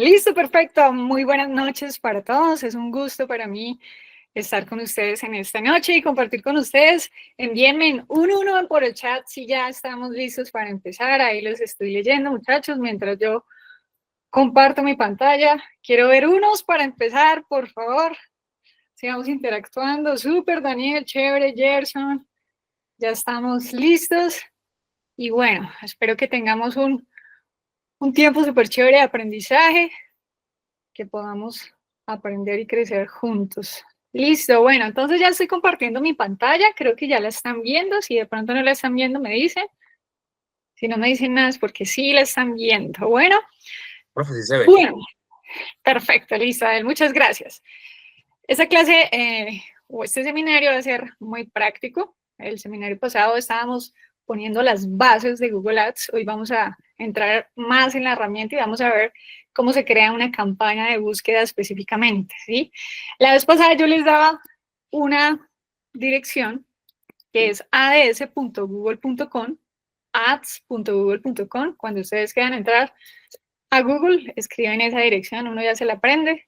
Listo, perfecto. Muy buenas noches para todos. Es un gusto para mí estar con ustedes en esta noche y compartir con ustedes. Envíenme un uno por el chat si ya estamos listos para empezar. Ahí los estoy leyendo, muchachos, mientras yo comparto mi pantalla. Quiero ver unos para empezar, por favor. Sigamos interactuando. Súper, Daniel, chévere, Gerson. Ya estamos listos. Y bueno, espero que tengamos un tiempo súper chévere de aprendizaje, que podamos aprender y crecer juntos. Listo, bueno, entonces ya estoy compartiendo mi pantalla, creo que ya la están viendo, si de pronto no la están viendo me dicen, si no me dicen nada es porque sí la están viendo. Bueno, Profe, sí se ve. bueno, perfecto, listo, muchas gracias. Esta clase o este seminario va a ser muy práctico. El seminario pasado estábamos poniendo las bases de Google Ads. Hoy vamos a entrar más en la herramienta y vamos a ver cómo se crea una campaña de búsqueda específicamente, ¿sí? La vez pasada yo les daba una dirección que es ads.google.com, ads.google.com. Cuando ustedes quieran entrar a Google, escriben esa dirección, uno ya se la aprende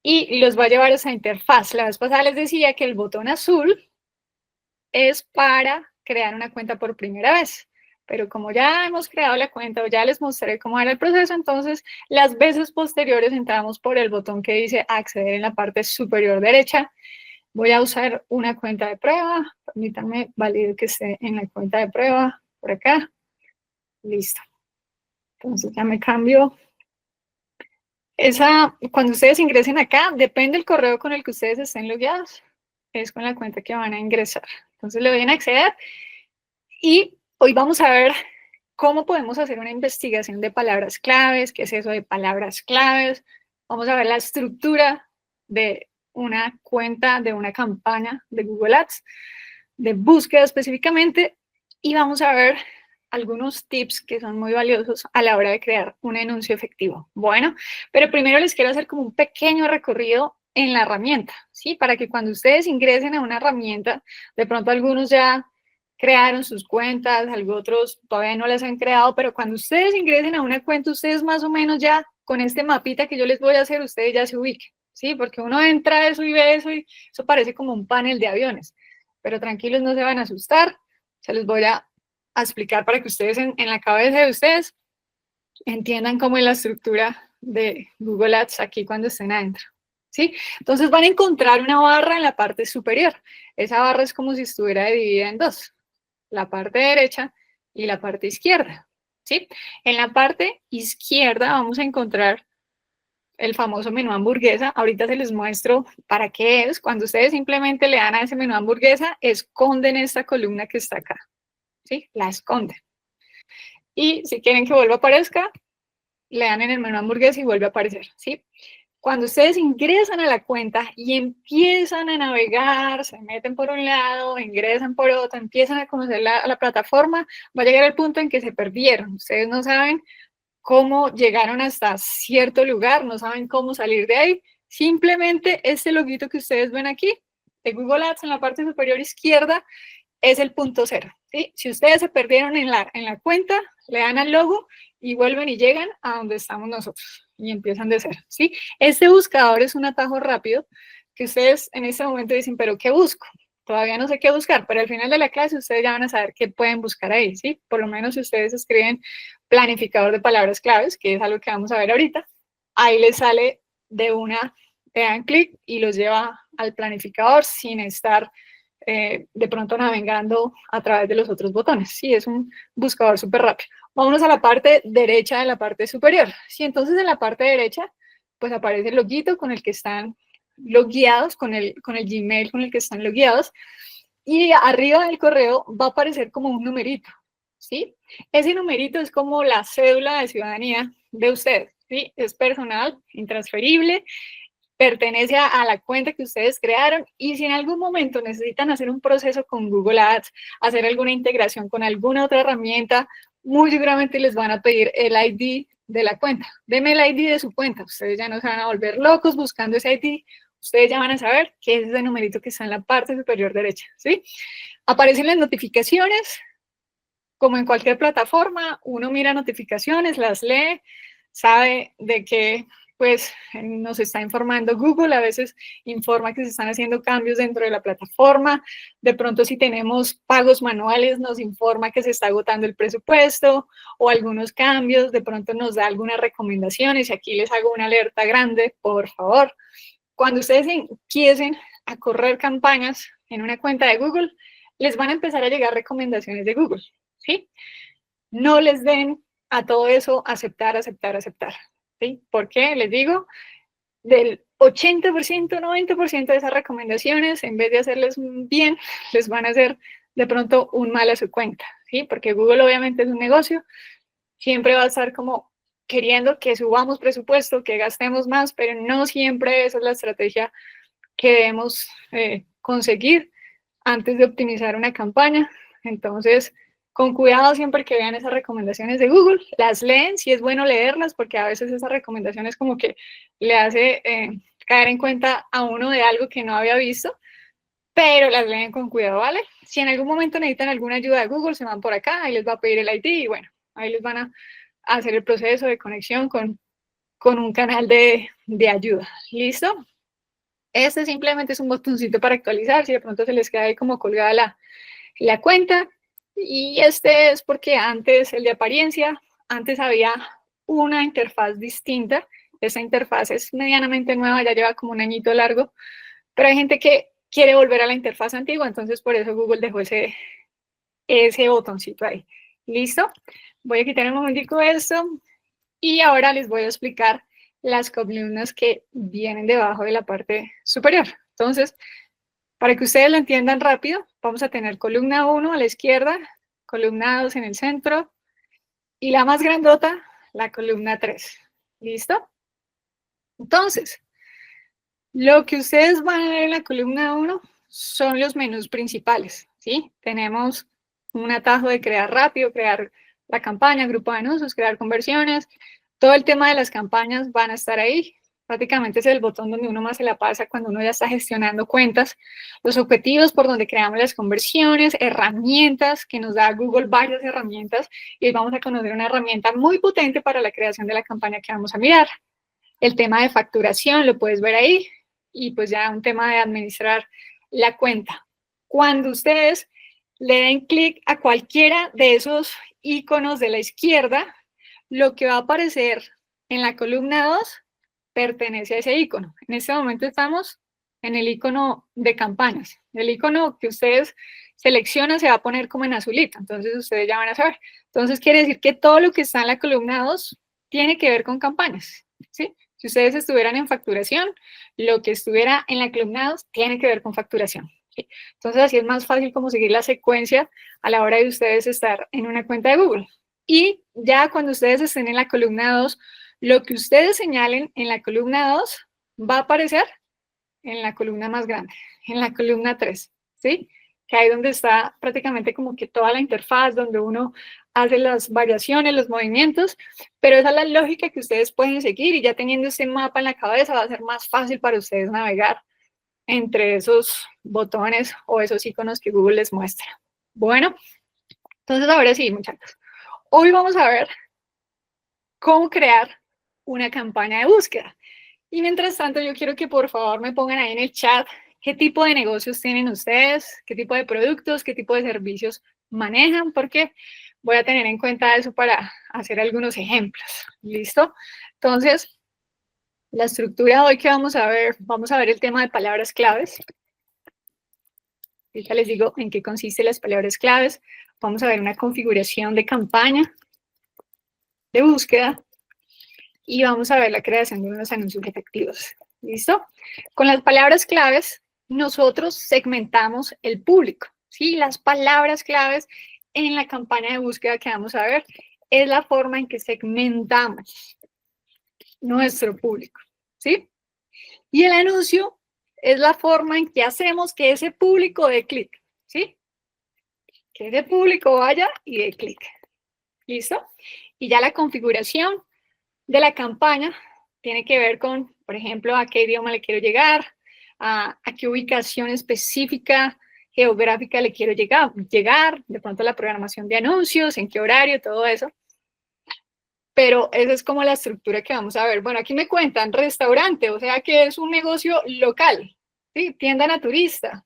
y los va a llevar a esa interfaz. La vez pasada les decía que el botón azul es para crear una cuenta por primera vez. Pero como ya hemos creado la cuenta o ya les mostré cómo era el proceso, entonces las veces posteriores entramos por el botón que dice acceder en la parte superior derecha. Voy a usar una cuenta de prueba. Permítanme validar que esté en la cuenta de prueba por acá. Listo. Entonces ya me cambio. Cuando ustedes ingresen acá, depende del correo con el que ustedes estén logueados, es con la cuenta que van a ingresar. Entonces le voy a acceder y hoy vamos a ver cómo podemos hacer una investigación de palabras claves, qué es eso de palabras claves. Vamos a ver la estructura de una cuenta, de una campaña de Google Ads, de búsqueda específicamente, y vamos a ver algunos tips que son muy valiosos a la hora de crear un anuncio efectivo. Bueno, pero primero les quiero hacer como un pequeño recorrido en la herramienta, ¿sí? Para que cuando ustedes ingresen a una herramienta, de pronto algunos ya crearon sus cuentas, otros todavía no las han creado, pero cuando ustedes ingresen a una cuenta, ustedes más o menos ya con este mapita que yo les voy a hacer, ustedes ya se ubiquen, ¿sí? Porque uno entra a eso y ve eso y eso parece como un panel de aviones, pero tranquilos, no se van a asustar, se los voy a explicar para que ustedes en la cabeza de ustedes entiendan cómo es la estructura de Google Ads aquí cuando estén adentro, ¿sí? Entonces van a encontrar una barra en la parte superior. Esa barra es como si estuviera dividida en dos, la parte derecha y la parte izquierda, ¿sí? En la parte izquierda vamos a encontrar el famoso menú hamburguesa. Ahorita se les muestro para qué es. Cuando ustedes simplemente le dan a ese menú hamburguesa, esconden esta columna que está acá, ¿sí? La esconden. Y si quieren que vuelva a aparezca, le dan en el menú hamburguesa y vuelve a aparecer, ¿sí? Cuando ustedes ingresan a la cuenta y empiezan a navegar, se meten por un lado, ingresan por otro, empiezan a conocer la plataforma, va a llegar el punto en que se perdieron. Ustedes no saben cómo llegaron hasta cierto lugar, no saben cómo salir de ahí. Simplemente este loguito que ustedes ven aquí, de Google Ads en la parte superior izquierda, es el punto cero, ¿sí? Si ustedes se perdieron en la cuenta, le dan al logo y vuelven y llegan a donde estamos nosotros y empiezan de cero, ¿sí? Este buscador es un atajo rápido que ustedes en este momento dicen, ¿pero qué busco? Todavía no sé qué buscar, pero al final de la clase ustedes ya van a saber qué pueden buscar ahí, ¿sí? Por lo menos si ustedes escriben planificador de palabras claves, que es algo que vamos a ver ahorita, ahí les sale de una, le dan clic y los lleva al planificador sin estar de pronto navegando a través de los otros botones. Sí, es un buscador súper rápido. Vámonos a la parte derecha de la parte superior. Sí, entonces en la parte derecha, pues aparece el loguito con el que están logueados, con el Gmail con el que están logueados, y arriba del correo va a aparecer como un numerito, ¿sí? Ese numerito es como la cédula de ciudadanía de usted, ¿sí? Es personal, intransferible, pertenece a la cuenta que ustedes crearon, y si en algún momento necesitan hacer un proceso con Google Ads, hacer alguna integración con alguna otra herramienta, muy seguramente les van a pedir el ID de la cuenta. Deme el ID de su cuenta. Ustedes ya no se van a volver locos buscando ese ID. Ustedes ya van a saber que es ese numerito que está en la parte superior derecha, ¿sí? Aparecen las notificaciones, como en cualquier plataforma, uno mira notificaciones, las lee, sabe de que pues nos está informando Google, a veces informa que se están haciendo cambios dentro de la plataforma, de pronto si tenemos pagos manuales nos informa que se está agotando el presupuesto o algunos cambios, de pronto nos da algunas recomendaciones y aquí les hago una alerta grande, por favor. Cuando ustedes empiecen a correr campañas en una cuenta de Google, les van a empezar a llegar recomendaciones de Google, ¿sí? No les den a todo eso aceptar, aceptar, aceptar, ¿sí? ¿Por qué? Les digo, del 80%, 90% de esas recomendaciones, en vez de hacerles bien, les van a hacer de pronto un mal a su cuenta, ¿sí? Porque Google obviamente es un negocio, siempre va a estar como queriendo que subamos presupuesto, que gastemos más, pero no siempre esa es la estrategia que debemos conseguir antes de optimizar una campaña. Entonces, con cuidado siempre que vean esas recomendaciones de Google, las leen, si es bueno leerlas, porque a veces esas recomendaciones como que le hace caer en cuenta a uno de algo que no había visto, pero las leen con cuidado, ¿vale? Si en algún momento necesitan alguna ayuda de Google, se van por acá, ahí les va a pedir el ID y bueno, ahí les van a hacer el proceso de conexión con un canal de ayuda. ¿Listo? Este simplemente es un botoncito para actualizar, si de pronto se les queda ahí como colgada la cuenta. Y este es porque antes, el de apariencia, antes había una interfaz distinta. Esta interfaz es medianamente nueva, ya lleva como un añito largo, pero hay gente que quiere volver a la interfaz antigua, entonces por eso Google dejó ese botoncito ahí. ¿Listo? Voy a quitar un momentico esto y ahora les voy a explicar las columnas que vienen debajo de la parte superior. Entonces, para que ustedes lo entiendan rápido, vamos a tener columna 1 a la izquierda, columna 2 en el centro y la más grandota, la columna 3. ¿Listo? Entonces, lo que ustedes van a ver en la columna 1 son los menús principales, ¿sí? Tenemos un atajo de crear rápido, crear la campaña, grupo de anuncios, crear conversiones. Todo el tema de las campañas van a estar ahí. Prácticamente es el botón donde uno más se la pasa cuando uno ya está gestionando cuentas. Los objetivos por donde creamos las conversiones, herramientas, que nos da Google varias herramientas. Y hoy vamos a conocer una herramienta muy potente para la creación de la campaña que vamos a mirar. El tema de facturación lo puedes ver ahí y pues ya un tema de administrar la cuenta. Cuando ustedes le den clic a cualquiera de esos iconos de la izquierda, lo que va a aparecer en la columna 2 pertenece a ese icono. En este momento estamos en el icono de campañas. El icono que ustedes seleccionan se va a poner como en azulito, entonces ustedes ya van a saber. Entonces quiere decir que todo lo que está en la columna 2 tiene que ver con campañas, ¿sí? Si ustedes estuvieran en facturación, lo que estuviera en la columna 2 tiene que ver con facturación. ¿Sí? Entonces, así es más fácil como seguir la secuencia a la hora de ustedes estar en una cuenta de Google. Y ya cuando ustedes estén en la columna 2, lo que ustedes señalen en la columna 2 va a aparecer en la columna más grande, en la columna 3, ¿sí? Que ahí donde está prácticamente como que toda la interfaz, donde uno hace las variaciones, los movimientos, pero esa es la lógica que ustedes pueden seguir y ya teniendo ese mapa en la cabeza va a ser más fácil para ustedes navegar entre esos botones o esos iconos que Google les muestra. Bueno, entonces ahora sí, muchachos. Hoy vamos a ver cómo crear una campaña de búsqueda. Y mientras tanto, yo quiero que por favor me pongan ahí en el chat qué tipo de negocios tienen ustedes, qué tipo de productos, qué tipo de servicios manejan, porque voy a tener en cuenta eso para hacer algunos ejemplos. ¿Listo? Entonces, la estructura de hoy que vamos a ver el tema de palabras claves. Ahorita les digo en qué consisten las palabras claves. Vamos a ver una configuración de campaña de búsqueda y vamos a ver la creación de unos anuncios efectivos. ¿Listo? Con las palabras claves, nosotros segmentamos el público. ¿Sí? Las palabras claves en la campaña de búsqueda que vamos a ver es la forma en que segmentamos nuestro público. ¿Sí? Y el anuncio es la forma en que hacemos que ese público dé clic. ¿Sí? Que ese público vaya y dé clic. ¿Listo? Y ya la configuración de la campaña tiene que ver con, por ejemplo, a qué idioma le quiero llegar, a qué ubicación específica geográfica le quiero llegar, de pronto la programación de anuncios, en qué horario, todo eso. pero esa es como la estructura que vamos a ver. Bueno, aquí me cuentan restaurante, o sea que es un negocio local, ¿sí? Tienda naturista,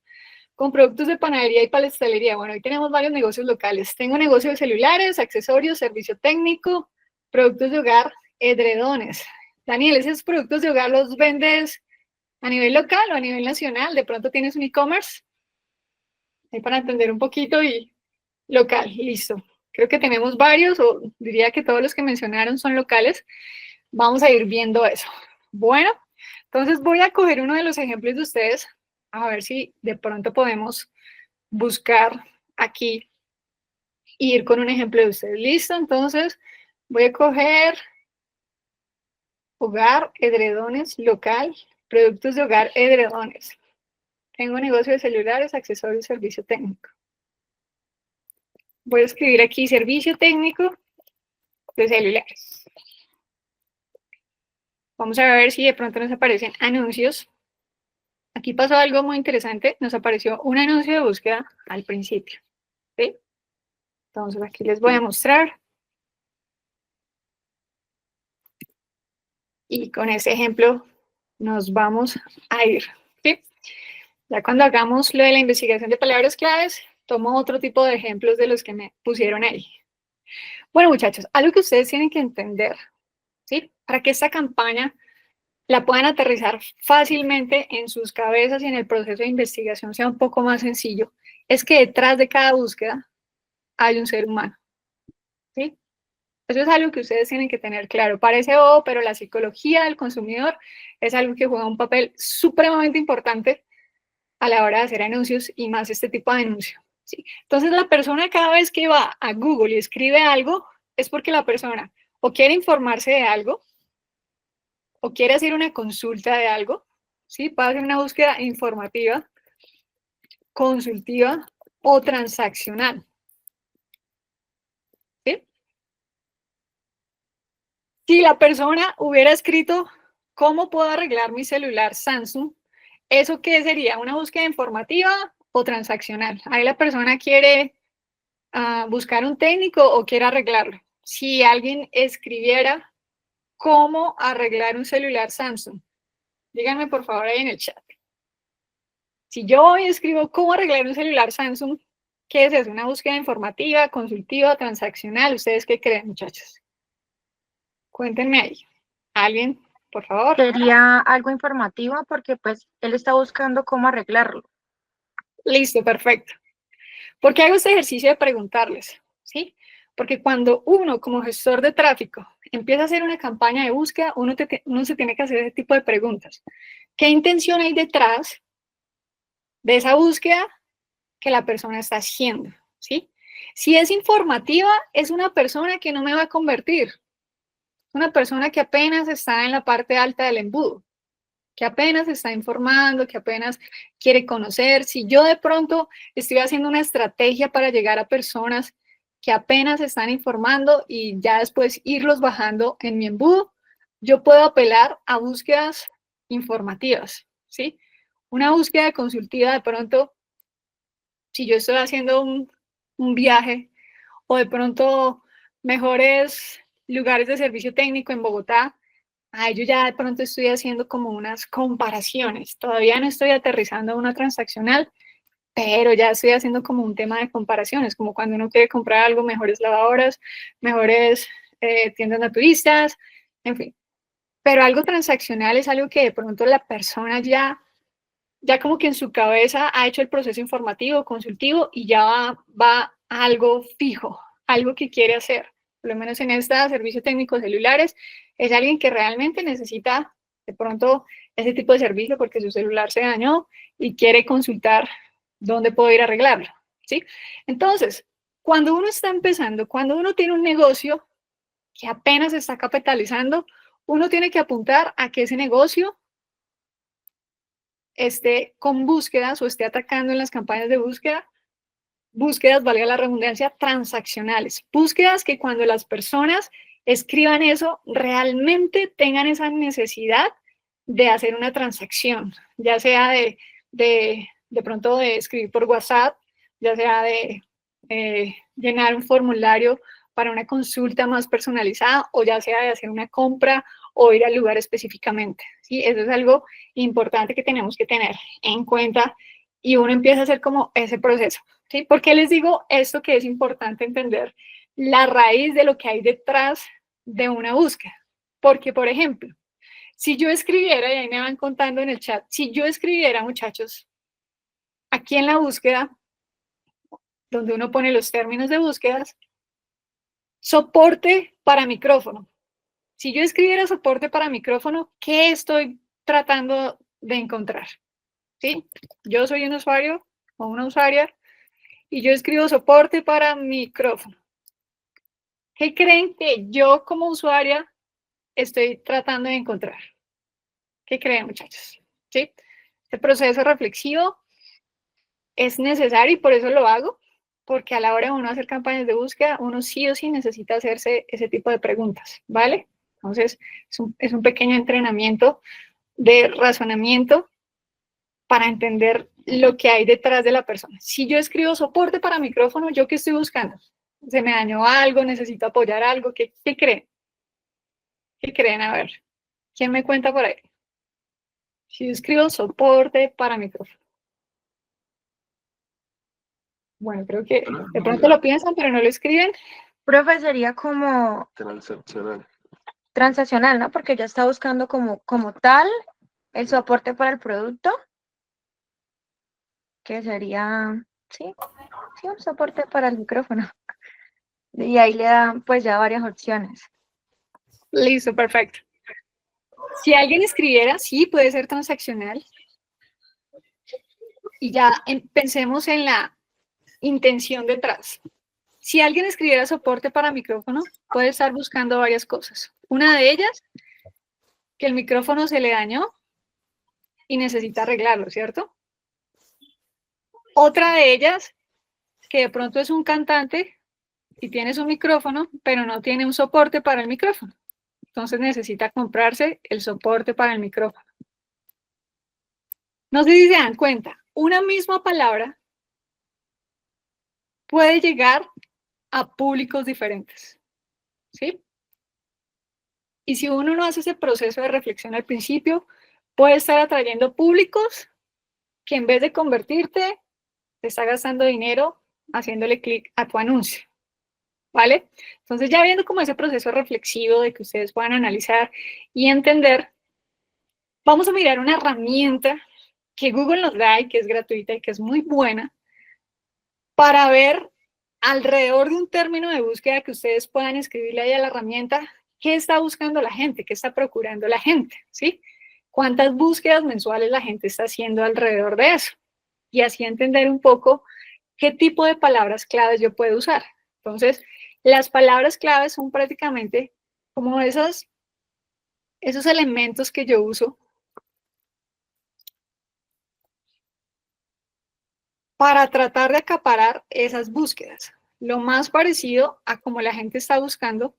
con productos de panadería y pastelería. Bueno, hoy tenemos varios negocios locales. Tengo negocio de celulares, accesorios, servicio técnico, productos de hogar, edredones. Daniel, ¿esos productos de hogar los vendes a nivel local o a nivel nacional? De pronto tienes un e-commerce, ahí para entender un poquito y local, listo. Creo que tenemos varios, o diría que todos los que mencionaron son locales. Vamos a ir viendo eso. Bueno, entonces voy a coger uno de los ejemplos de ustedes, a ver si de pronto podemos buscar aquí y ir con un ejemplo de ustedes. ¿Listo? Entonces voy a coger hogar, edredones, local, productos de hogar, edredones. Tengo negocio de celulares, accesorios, servicio técnico. Voy a escribir aquí servicio técnico de celulares. Vamos a ver si de pronto nos aparecen anuncios. Aquí pasó algo muy interesante. Nos apareció un anuncio de búsqueda al principio. ¿Sí? Entonces aquí les voy a mostrar. Y con ese ejemplo nos vamos a ir. ¿Sí? Ya cuando hagamos lo de la investigación de palabras claves, tomo otro tipo de ejemplos de los que me pusieron ahí. Bueno, muchachos, algo que ustedes tienen que entender, ¿sí? Para que esta campaña la puedan aterrizar fácilmente en sus cabezas y en el proceso de investigación sea un poco más sencillo, es que detrás de cada búsqueda hay un ser humano, ¿sí? Eso es algo que ustedes tienen que tener claro. Parece bobo, pero la psicología del consumidor es algo que juega un papel supremamente importante a la hora de hacer anuncios y más este tipo de anuncio, ¿sí? Entonces, la persona cada vez que va a Google y escribe algo, es porque la persona o quiere informarse de algo, o quiere hacer una consulta de algo, ¿sí? Puede hacer una búsqueda informativa, consultiva o transaccional, ¿sí? Si la persona hubiera escrito, ¿cómo puedo arreglar mi celular Samsung? ¿Eso qué sería? ¿Una búsqueda informativa o transaccional? Ahí la persona quiere buscar un técnico o quiere arreglarlo. Si alguien escribiera, ¿cómo arreglar un celular Samsung? Díganme por favor ahí en el chat. Si yo hoy escribo cómo arreglar un celular Samsung, ¿qué es eso? ¿Una búsqueda informativa, consultiva, transaccional? ¿Ustedes qué creen, muchachos? Cuéntenme ahí. ¿Alguien, por favor? Sería algo informativo porque pues él está buscando cómo arreglarlo. Listo, perfecto. ¿Por qué hago este ejercicio de preguntarles? ¿Sí? Porque cuando uno, como gestor de tráfico, empieza a hacer una campaña de búsqueda, uno se tiene que hacer ese tipo de preguntas. ¿Qué intención hay detrás de esa búsqueda que la persona está haciendo? ¿Sí? Si es informativa, es una persona que no me va a convertir. Una persona que apenas está en la parte alta del embudo, que apenas está informando, que apenas quiere conocer. Si yo de pronto estoy haciendo una estrategia para llegar a personas que apenas están informando y ya después irlos bajando en mi embudo, yo puedo apelar a búsquedas informativas, ¿sí? Una búsqueda consultiva de pronto, si yo estoy haciendo un viaje o de pronto mejores lugares de servicio técnico en Bogotá, yo ya de pronto estoy haciendo como unas comparaciones. Todavía no estoy aterrizando a una transaccional, pero ya estoy haciendo como un tema de comparaciones, como cuando uno quiere comprar algo, mejores lavadoras, mejores tiendas naturistas, en fin. Pero algo transaccional es algo que de pronto la persona ya como que en su cabeza ha hecho el proceso informativo, consultivo y ya va a algo fijo, algo que quiere hacer. Por lo menos en esta servicio técnico celulares, es alguien que realmente necesita de pronto ese tipo de servicio porque su celular se dañó y quiere consultar dónde puedo ir a arreglarlo, ¿sí? Entonces, cuando uno está empezando, cuando uno tiene un negocio que apenas está capitalizando, uno tiene que apuntar a que ese negocio esté con búsquedas o esté atacando en las campañas de búsqueda, búsquedas, valga la redundancia, transaccionales. Búsquedas que cuando las personas escriban eso, realmente tengan esa necesidad de hacer una transacción, ya sea de pronto de escribir por WhatsApp, ya sea de llenar un formulario para una consulta más personalizada, o ya sea de hacer una compra o ir al lugar específicamente, ¿sí? Eso es algo importante que tenemos que tener en cuenta y uno empieza a hacer como ese proceso, ¿sí? ¿Por qué les digo esto que es importante entender la raíz de lo que hay detrás de una búsqueda? Porque, por ejemplo, si yo escribiera, y ahí me van contando en el chat, si yo escribiera, muchachos, aquí en la búsqueda, donde uno pone los términos de búsquedas, soporte para micrófono. Si yo escribiera soporte para micrófono, ¿qué estoy tratando de encontrar? ¿Sí? Yo soy un usuario o una usuaria y yo escribo soporte para micrófono. ¿Qué creen que yo como usuaria estoy tratando de encontrar? ¿Qué creen, muchachos? ¿Sí? Este proceso reflexivo es necesario y por eso lo hago, porque a la hora de uno hacer campañas de búsqueda, uno sí o sí necesita hacerse ese tipo de preguntas, ¿vale? Entonces, es un pequeño entrenamiento de razonamiento para entender lo que hay detrás de la persona. Si yo escribo soporte para micrófono, ¿yo qué estoy buscando? ¿Se me dañó algo? ¿Necesito apoyar algo? ¿Qué creen? ¿Qué creen? A ver, ¿quién me cuenta por ahí? Si yo escribo soporte para micrófono. Bueno, creo que de pronto lo piensan, pero no lo escriben. Profe, sería como Transaccional. transaccional, ¿no? Porque ya está buscando como tal el soporte para el producto, que sería, sí, un soporte para el micrófono. Y ahí le dan pues ya varias opciones. Listo, perfecto. Si alguien escribiera, sí, puede ser transaccional. Y ya pensemos en la intención detrás. Si alguien escribiera soporte para micrófono, puede estar buscando varias cosas. Una de ellas, que el micrófono se le dañó y necesita arreglarlo, ¿cierto? Otra de ellas, que de pronto es un cantante y tiene su micrófono, pero no tiene un soporte para el micrófono. Entonces necesita comprarse el soporte para el micrófono. No sé si se dan cuenta, una misma palabra puede llegar a públicos diferentes, ¿sí? Y si uno no hace ese proceso de reflexión al principio, puede estar atrayendo públicos que en vez de convertirte, te está gastando dinero haciéndole clic a tu anuncio, ¿vale? Entonces ya viendo como ese proceso reflexivo de que ustedes puedan analizar y entender, vamos a mirar una herramienta que Google nos da y que es gratuita y que es muy buena para ver alrededor de un término de búsqueda que ustedes puedan escribirle ahí a la herramienta qué está buscando la gente, qué está procurando la gente, ¿sí? Cuántas búsquedas mensuales la gente está haciendo alrededor de eso. Y así entender un poco qué tipo de palabras claves yo puedo usar. Entonces, las palabras claves son prácticamente como esos elementos que yo uso para tratar de acaparar esas búsquedas. Lo más parecido a como la gente está buscando,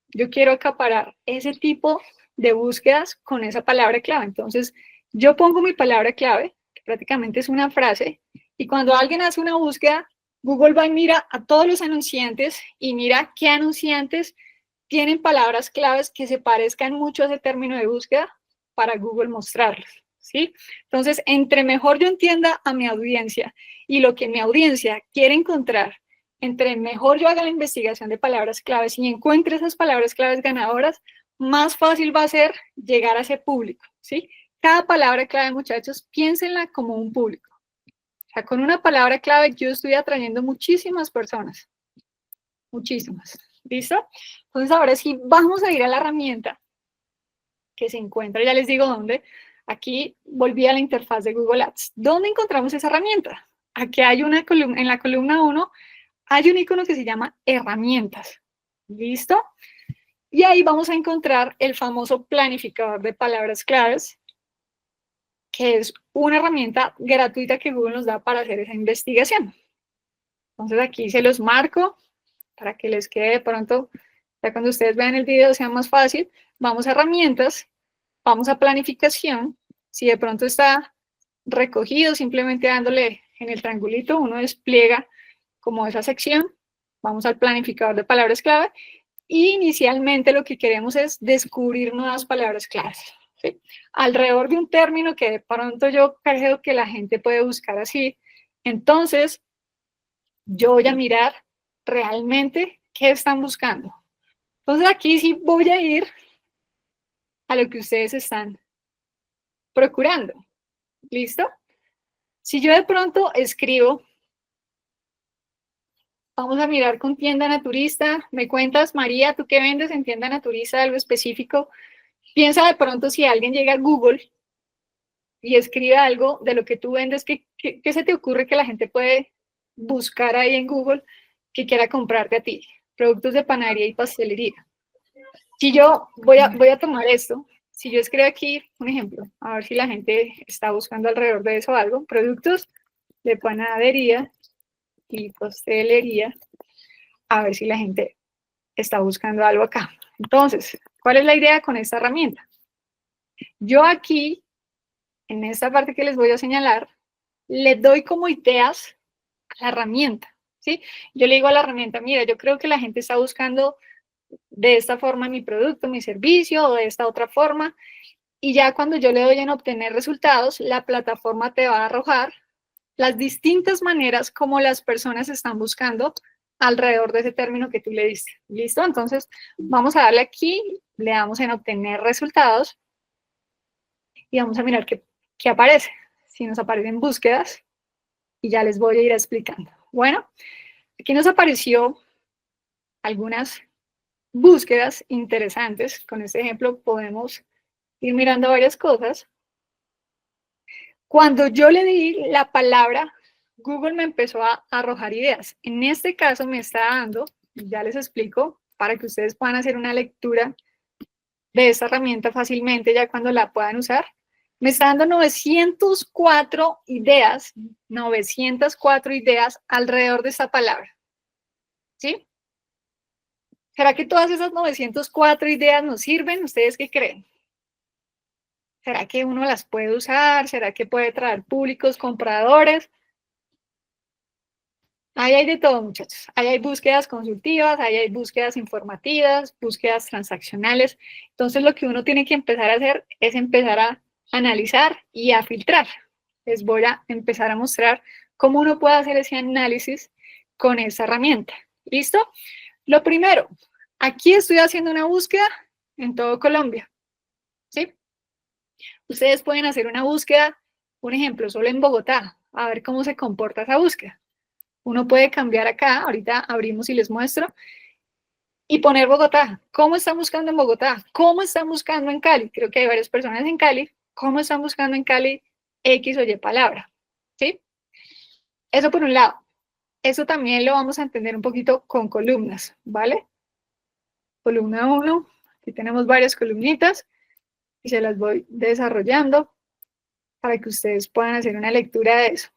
yo quiero acaparar ese tipo de búsquedas con esa palabra clave. Entonces, yo pongo mi palabra clave, que prácticamente es una frase, y cuando alguien hace una búsqueda, Google va y mira a todos los anunciantes y mira qué anunciantes tienen palabras claves que se parezcan mucho a ese término de búsqueda para Google mostrarlos, ¿sí? Entonces, entre mejor yo entienda a mi audiencia y lo que mi audiencia quiere encontrar, entre mejor yo haga la investigación de palabras claves y encuentre esas palabras claves ganadoras, más fácil va a ser llegar a ese público, ¿sí? Cada palabra clave, muchachos, piénsenla como un público. O sea, con una palabra clave yo estoy atrayendo muchísimas personas, muchísimas. ¿Listo? Entonces ahora sí vamos a ir a la herramienta que se encuentra, ya les digo dónde. Aquí volví a la interfaz de Google Ads. ¿Dónde encontramos esa herramienta? Aquí hay una columna, en la columna 1 hay un icono que se llama herramientas. ¿Listo? Y ahí vamos a encontrar el famoso planificador de palabras claves, que es una herramienta gratuita que Google nos da para hacer esa investigación. Entonces aquí se los marco para que les quede de pronto, ya cuando ustedes vean el video sea más fácil. Vamos a herramientas, vamos a planificación. Si de pronto está recogido, simplemente dándole en el triangulito, uno despliega como esa sección. vamos al planificador de palabras clave, y inicialmente lo que queremos es descubrir nuevas palabras claves, ¿sí? Alrededor de un término que de pronto yo creo que la gente puede buscar así, entonces yo voy a mirar realmente qué están buscando. Entonces aquí sí voy a ir a lo que ustedes están procurando. ¿Listo? Si yo de pronto escribo, vamos a mirar con tienda naturista, me cuentas, María, ¿tú qué vendes en tienda naturista? Algo específico. Piensa de pronto si alguien llega a Google y escribe algo de lo que tú vendes, ¿qué se te ocurre que la gente puede buscar ahí en Google que quiera comprarte a ti? Productos de panadería y pastelería. Si yo voy a tomar esto, si yo escribo aquí un ejemplo, a ver si la gente está buscando alrededor de eso algo, productos de panadería y pastelería, a ver si la gente está buscando algo acá. Entonces, ¿cuál es la idea con esta herramienta? Yo aquí, en esta parte que les voy a señalar, le doy como ideas a la herramienta, ¿sí? Yo le digo a la herramienta, mira, yo creo que la gente está buscando de esta forma mi producto, mi servicio, o de esta otra forma, y ya cuando yo le doy en obtener resultados, la plataforma te va a arrojar las distintas maneras como las personas están buscando alrededor de ese término que tú le diste. ¿Listo? Entonces, vamos a darle aquí, le damos en obtener resultados y vamos a mirar qué aparece. Si nos aparecen búsquedas, y ya les voy a ir explicando. Bueno, aquí nos apareció algunas búsquedas interesantes. Con este ejemplo podemos ir mirando varias cosas. Cuando yo le di la palabra, Google me empezó a arrojar ideas. En este caso me está dando, ya les explico, para que ustedes puedan hacer una lectura de esta herramienta fácilmente ya cuando la puedan usar. Me está dando 904 ideas alrededor de esta palabra. ¿Sí? ¿Será que todas esas 904 ideas nos sirven? ¿Ustedes qué creen? ¿Será que uno las puede usar? ¿Será que puede traer públicos, compradores? Ahí hay de todo, muchachos. Ahí hay búsquedas consultivas, ahí hay búsquedas informativas, búsquedas transaccionales. Entonces, lo que uno tiene que empezar a hacer es empezar a analizar y a filtrar. Les voy a empezar a mostrar cómo uno puede hacer ese análisis con esa herramienta. ¿Listo? Lo primero, aquí estoy haciendo una búsqueda en todo Colombia. ¿Sí? Ustedes pueden hacer una búsqueda, un ejemplo, solo en Bogotá, a ver cómo se comporta esa búsqueda. Uno puede cambiar acá, ahorita abrimos y les muestro, y poner Bogotá. ¿Cómo están buscando en Bogotá? ¿Cómo están buscando en Cali? Creo que hay varias personas en Cali. ¿Cómo están buscando en Cali X o Y palabra? ¿Sí? Eso por un lado. Eso también lo vamos a entender un poquito con columnas, ¿vale? Columna 1, aquí tenemos varias columnitas y se las voy desarrollando para que ustedes puedan hacer una lectura de eso.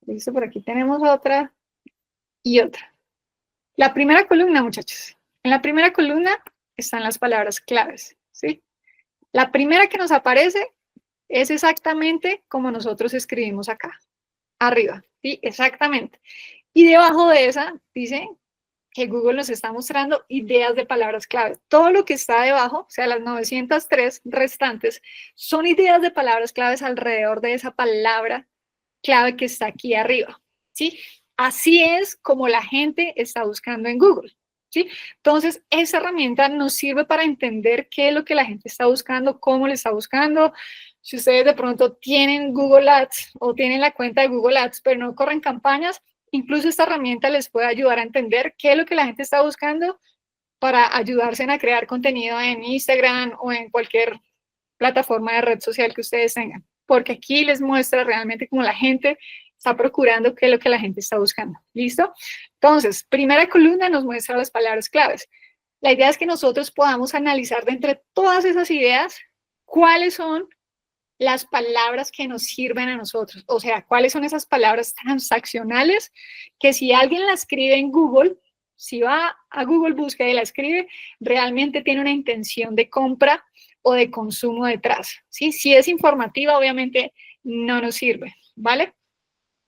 Listo, por aquí tenemos otra y otra. La primera columna, muchachos. En la primera columna están las palabras claves, ¿sí? La primera que nos aparece es exactamente como nosotros escribimos acá, arriba, ¿sí? Exactamente. Y debajo de esa dice que Google nos está mostrando ideas de palabras claves. Todo lo que está debajo, o sea, las 903 restantes, son ideas de palabras claves alrededor de esa palabra clave que está aquí arriba, ¿sí? Así es como la gente está buscando en Google, ¿sí? Entonces, esa herramienta nos sirve para entender qué es lo que la gente está buscando, cómo le está buscando. Si ustedes de pronto tienen Google Ads o tienen la cuenta de Google Ads, pero no corren campañas, incluso esta herramienta les puede ayudar a entender qué es lo que la gente está buscando para ayudarse a crear contenido en Instagram o en cualquier plataforma de red social que ustedes tengan, porque aquí les muestra realmente cómo la gente está procurando qué es lo que la gente está buscando. ¿Listo? Entonces, primera columna nos muestra las palabras claves. La idea es que nosotros podamos analizar de entre todas esas ideas cuáles son las palabras que nos sirven a nosotros. O sea, cuáles son esas palabras transaccionales que si alguien la escribe en Google, si va a Google Búsqueda y la escribe, realmente tiene una intención de compra o de consumo detrás, ¿sí? Si es informativa, obviamente no nos sirve, ¿vale?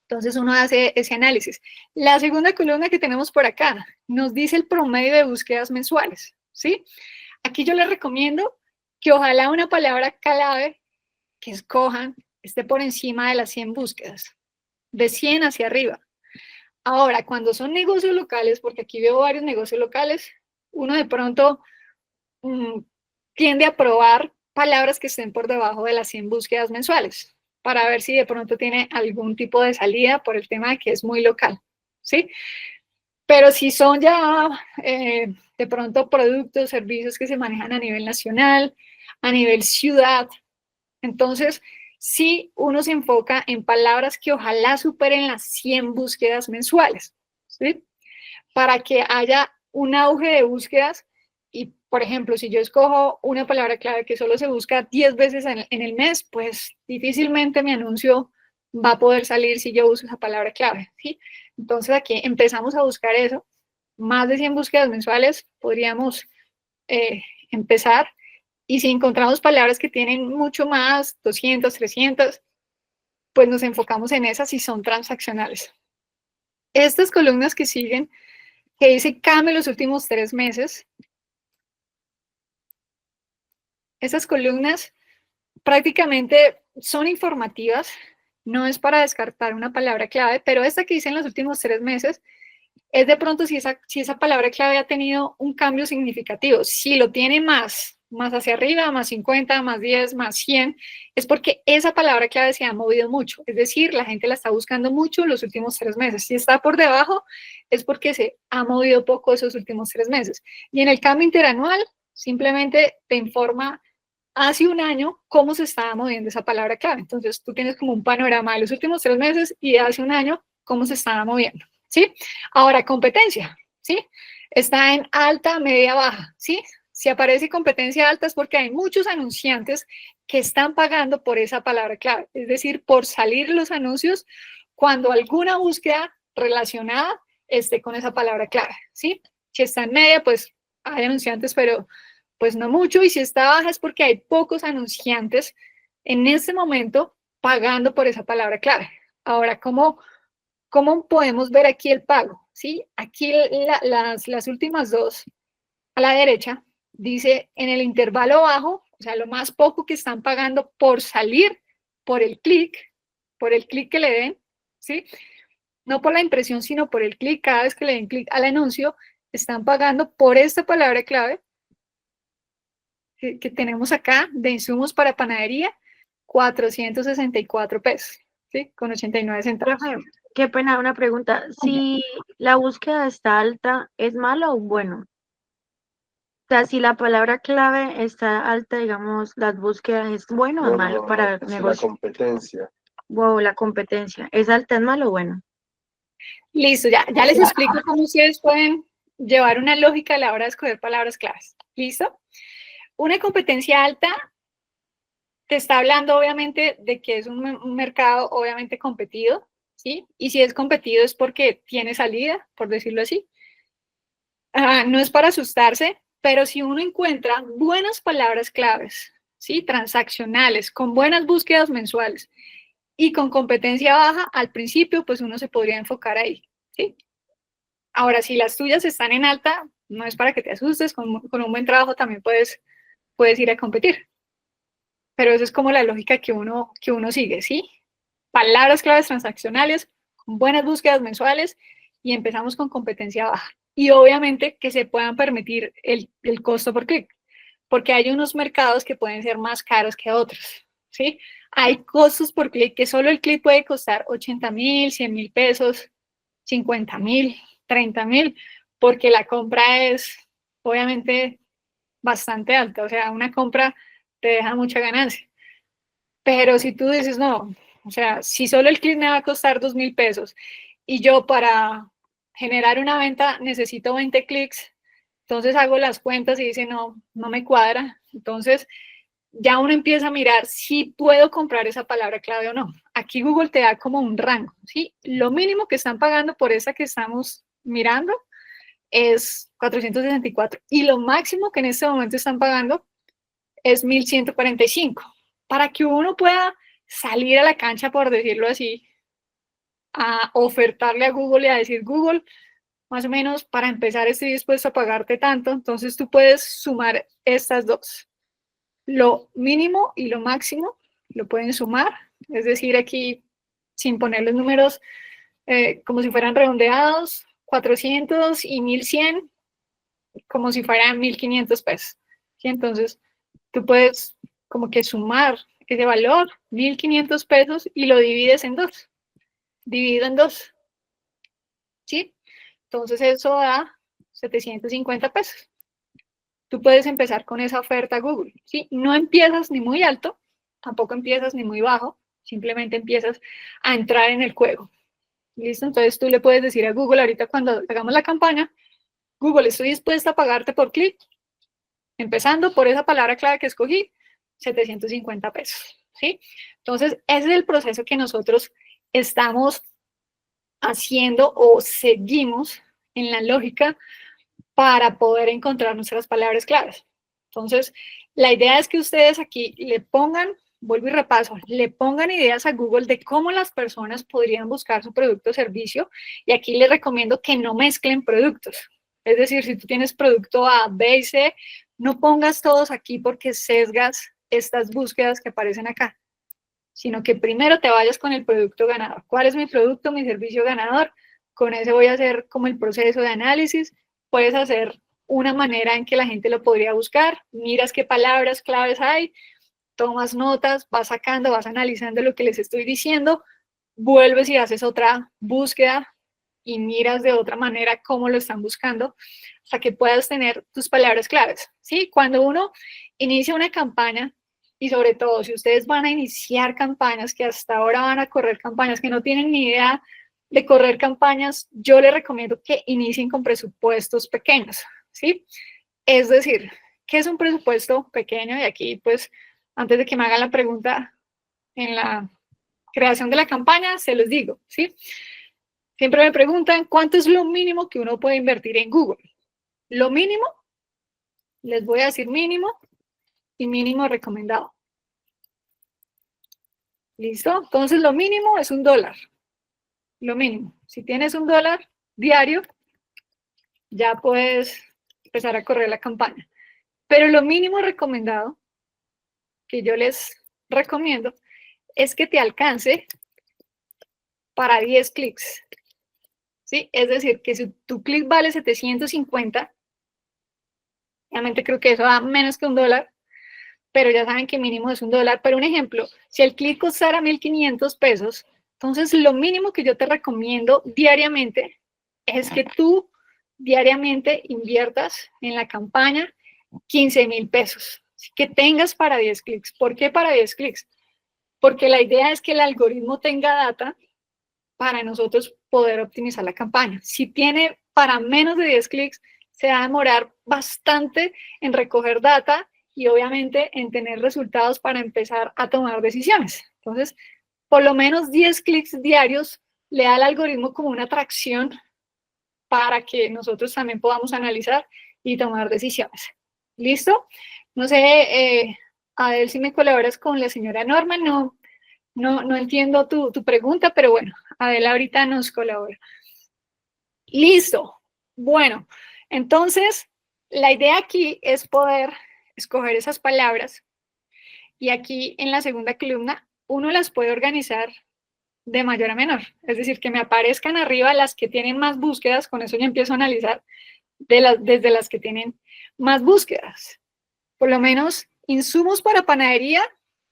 Entonces uno hace ese análisis. La segunda columna que tenemos por acá nos dice el promedio de búsquedas mensuales, ¿sí? Aquí yo les recomiendo que ojalá una palabra clave que escojan esté por encima de las 100 búsquedas, de 100 hacia arriba. Ahora, cuando son negocios locales, porque aquí veo varios negocios locales, uno de pronto tiende a probar palabras que estén por debajo de las 100 búsquedas mensuales, para ver si de pronto tiene algún tipo de salida por el tema de que es muy local, ¿sí? Pero si son ya de pronto productos, servicios que se manejan a nivel nacional, a nivel ciudad, entonces sí uno se enfoca en palabras que ojalá superen las 100 búsquedas mensuales, ¿sí? Para que haya un auge de búsquedas y, por ejemplo, si yo escojo una palabra clave que solo se busca 10 veces en el mes, pues difícilmente mi anuncio va a poder salir si yo uso esa palabra clave, ¿sí? Entonces aquí empezamos a buscar eso. Más de 100 búsquedas mensuales podríamos empezar. Y si encontramos palabras que tienen mucho más, 200, 300, pues nos enfocamos en esas y son transaccionales. Estas columnas que siguen, que dice cambio los últimos 3 meses, estas columnas prácticamente son informativas, no es para descartar una palabra clave, pero esta que dice en los últimos 3 meses es de pronto si esa palabra clave ha tenido un cambio significativo. Si lo tiene más hacia arriba, más 50, más 10, más 100, es porque esa palabra clave se ha movido mucho. Es decir, la gente la está buscando mucho los últimos 3 meses. Si está por debajo, es porque se ha movido poco esos últimos 3 meses. Y en el cambio interanual, simplemente te informa hace un año cómo se estaba moviendo esa palabra clave. Entonces, tú tienes como un panorama de los últimos 3 meses y de hace un año cómo se estaba moviendo, ¿sí? Ahora, competencia, ¿sí? Está en alta, media, baja, ¿sí? Si aparece competencia alta es porque hay muchos anunciantes que están pagando por esa palabra clave, es decir, por salir los anuncios cuando alguna búsqueda relacionada esté con esa palabra clave, ¿sí? Si está en media, pues hay anunciantes, pero pues no mucho, y si está baja es porque hay pocos anunciantes en este momento pagando por esa palabra clave. Ahora, ¿cómo podemos ver aquí el pago? ¿Sí? Aquí las últimas dos a la derecha dice en el intervalo bajo, o sea, lo más poco que están pagando por salir por el clic que le den, ¿sí? No por la impresión, sino por el clic, cada vez que le den clic al anuncio, están pagando por esta palabra clave que tenemos acá de insumos para panadería, 464 pesos, ¿sí? Con 89 centavos. Profe, qué pena, una pregunta. Si la búsqueda está alta, ¿es malo o bueno? O sea, si la palabra clave está alta, digamos, las búsquedas, ¿es bueno o malo para el Es la negocio? competencia. Wow, la competencia. ¿Es alta, es malo o bueno? Listo, ya les explico cómo ustedes pueden llevar una lógica a la hora de escoger palabras claves. ¿Listo? Una competencia alta te está hablando obviamente de que es un mercado obviamente competido, ¿sí? Y si es competido es porque tiene salida, por decirlo así. No es para asustarse, pero si uno encuentra buenas palabras claves, ¿sí? Transaccionales, con buenas búsquedas mensuales y con competencia baja, al principio pues uno se podría enfocar ahí, ¿sí? Ahora, si las tuyas están en alta, no es para que te asustes, con un buen trabajo también puedes ir a competir. Pero eso es como la lógica que uno sigue, ¿sí? Palabras claves transaccionales, con buenas búsquedas mensuales y empezamos con competencia baja. Y obviamente que se puedan permitir el costo por clic, porque hay unos mercados que pueden ser más caros que otros, ¿sí? Hay costos por clic que solo el clic puede costar 80,000, 100,000 pesos, 50,000, 30,000, porque la compra es obviamente bastante alta, o sea, una compra te deja mucha ganancia. Pero si tú dices, no, o sea, si solo el clic me va a costar 2,000 pesos y yo para generar una venta necesito 20 clics, entonces hago las cuentas y dice, no, no me cuadra. Entonces ya uno empieza a mirar si puedo comprar esa palabra clave o no. Aquí Google te da como un rango, ¿sí? Lo mínimo que están pagando por esa que estamos mirando es 464 y lo máximo que en este momento están pagando es 1,145. Para que uno pueda salir a la cancha, por decirlo así, a ofertarle a Google y a decir, Google, más o menos para empezar estoy dispuesto a pagarte tanto. Entonces tú puedes sumar estas dos. Lo mínimo y lo máximo lo pueden sumar. Es decir, aquí, sin poner los números como si fueran redondeados, 400 y 1100, como si fueran 1500 pesos. ¿Sí? Entonces, tú puedes como que sumar ese valor, 1500 pesos, y lo divides en dos. Divido en dos. ¿Sí? Entonces, eso da 750 pesos. Tú puedes empezar con esa oferta Google. ¿Sí? No empiezas ni muy alto, tampoco empiezas ni muy bajo, simplemente empiezas a entrar en el juego. ¿Listo? Entonces tú le puedes decir a Google ahorita cuando hagamos la campaña, Google, estoy dispuesta a pagarte por clic, empezando por esa palabra clave que escogí, 750 pesos. ¿Sí? Entonces, ese es el proceso que nosotros estamos haciendo o seguimos en la lógica para poder encontrar nuestras palabras claves. Entonces, la idea es que ustedes aquí le pongan, vuelvo y repaso, le pongan ideas a Google de cómo las personas podrían buscar su producto o servicio, y aquí les recomiendo que no mezclen productos. Es decir, si tú tienes producto A, B y C, no pongas todos aquí porque sesgas estas búsquedas que aparecen acá, sino que primero te vayas con el producto ganador. ¿Cuál es mi producto, mi servicio ganador? Con ese voy a hacer como el proceso de análisis. Puedes hacer una manera en que la gente lo podría buscar, miras qué palabras claves hay, tomas notas, vas sacando, vas analizando lo que les estoy diciendo, vuelves y haces otra búsqueda y miras de otra manera cómo lo están buscando hasta que puedas tener tus palabras claves. ¿Sí? Cuando uno inicia una campaña, y sobre todo si ustedes van a iniciar campañas, que hasta ahora van a correr campañas, que no tienen ni idea de correr campañas, yo les recomiendo que inicien con presupuestos pequeños. ¿Sí? Es decir, ¿qué es un presupuesto pequeño? Y aquí, pues, antes de que me hagan la pregunta en la creación de la campaña, se los digo, ¿sí? Siempre me preguntan, ¿cuánto es lo mínimo que uno puede invertir en Google? Lo mínimo, les voy a decir mínimo y mínimo recomendado. ¿Listo? Entonces, lo mínimo es $1. Lo mínimo. Si tienes $1 diario, ya puedes empezar a correr la campaña. Pero lo mínimo recomendado que yo les recomiendo es que te alcance para 10 clics. ¿Sí? Es decir, que si tu clic vale 750, obviamente creo que eso da menos que $1, pero ya saben que mínimo es $1. Pero un ejemplo, si el clic costara 1500 pesos, entonces lo mínimo que yo te recomiendo diariamente es que tú diariamente inviertas en la campaña 15,000 pesos, que tengas para 10 clics. ¿Por qué para 10 clics? Porque la idea es que el algoritmo tenga data para nosotros poder optimizar la campaña. Si tiene para menos de 10 clics, se va a demorar bastante en recoger data y obviamente en tener resultados para empezar a tomar decisiones. Entonces, por lo menos 10 clics diarios le da al algoritmo como una atracción para que nosotros también podamos analizar y tomar decisiones. ¿Listo? No sé, Adel, si me colaboras con la señora Norma, no entiendo tu pregunta, pero bueno, Adel ahorita nos colabora. Listo. Bueno, entonces, la idea aquí es poder escoger esas palabras y aquí en la segunda columna uno las puede organizar de mayor a menor. Es decir, que me aparezcan arriba las que tienen más búsquedas, con eso ya empiezo a analizar desde las que tienen más búsquedas. Por lo menos, insumos para panadería,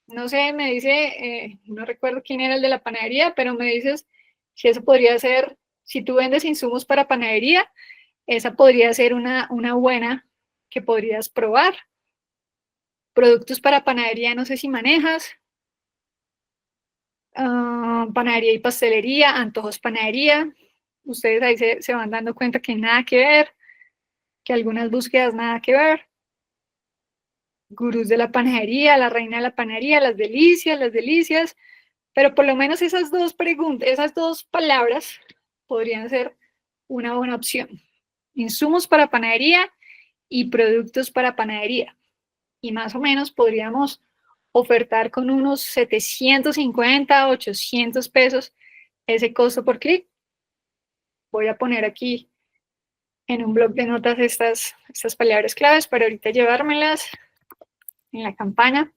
no sé, me dice, no recuerdo quién era el de la panadería, pero me dices si eso podría ser, si tú vendes insumos para panadería, esa podría ser una buena que podrías probar. Productos para panadería, no sé si manejas. Panadería y pastelería, antojos panadería. Ustedes ahí se van dando cuenta que nada que ver, que algunas búsquedas nada que ver. Gurús de la panadería, la reina de la panadería, las delicias. Pero por lo menos esas dos preguntas, esas dos palabras podrían ser una buena opción. Insumos para panadería y productos para panadería. Y más o menos podríamos ofertar con unos 750, 800 pesos ese costo por clic. Voy a poner aquí en un bloc de notas estas palabras claves para ahorita llevármelas en la campaña.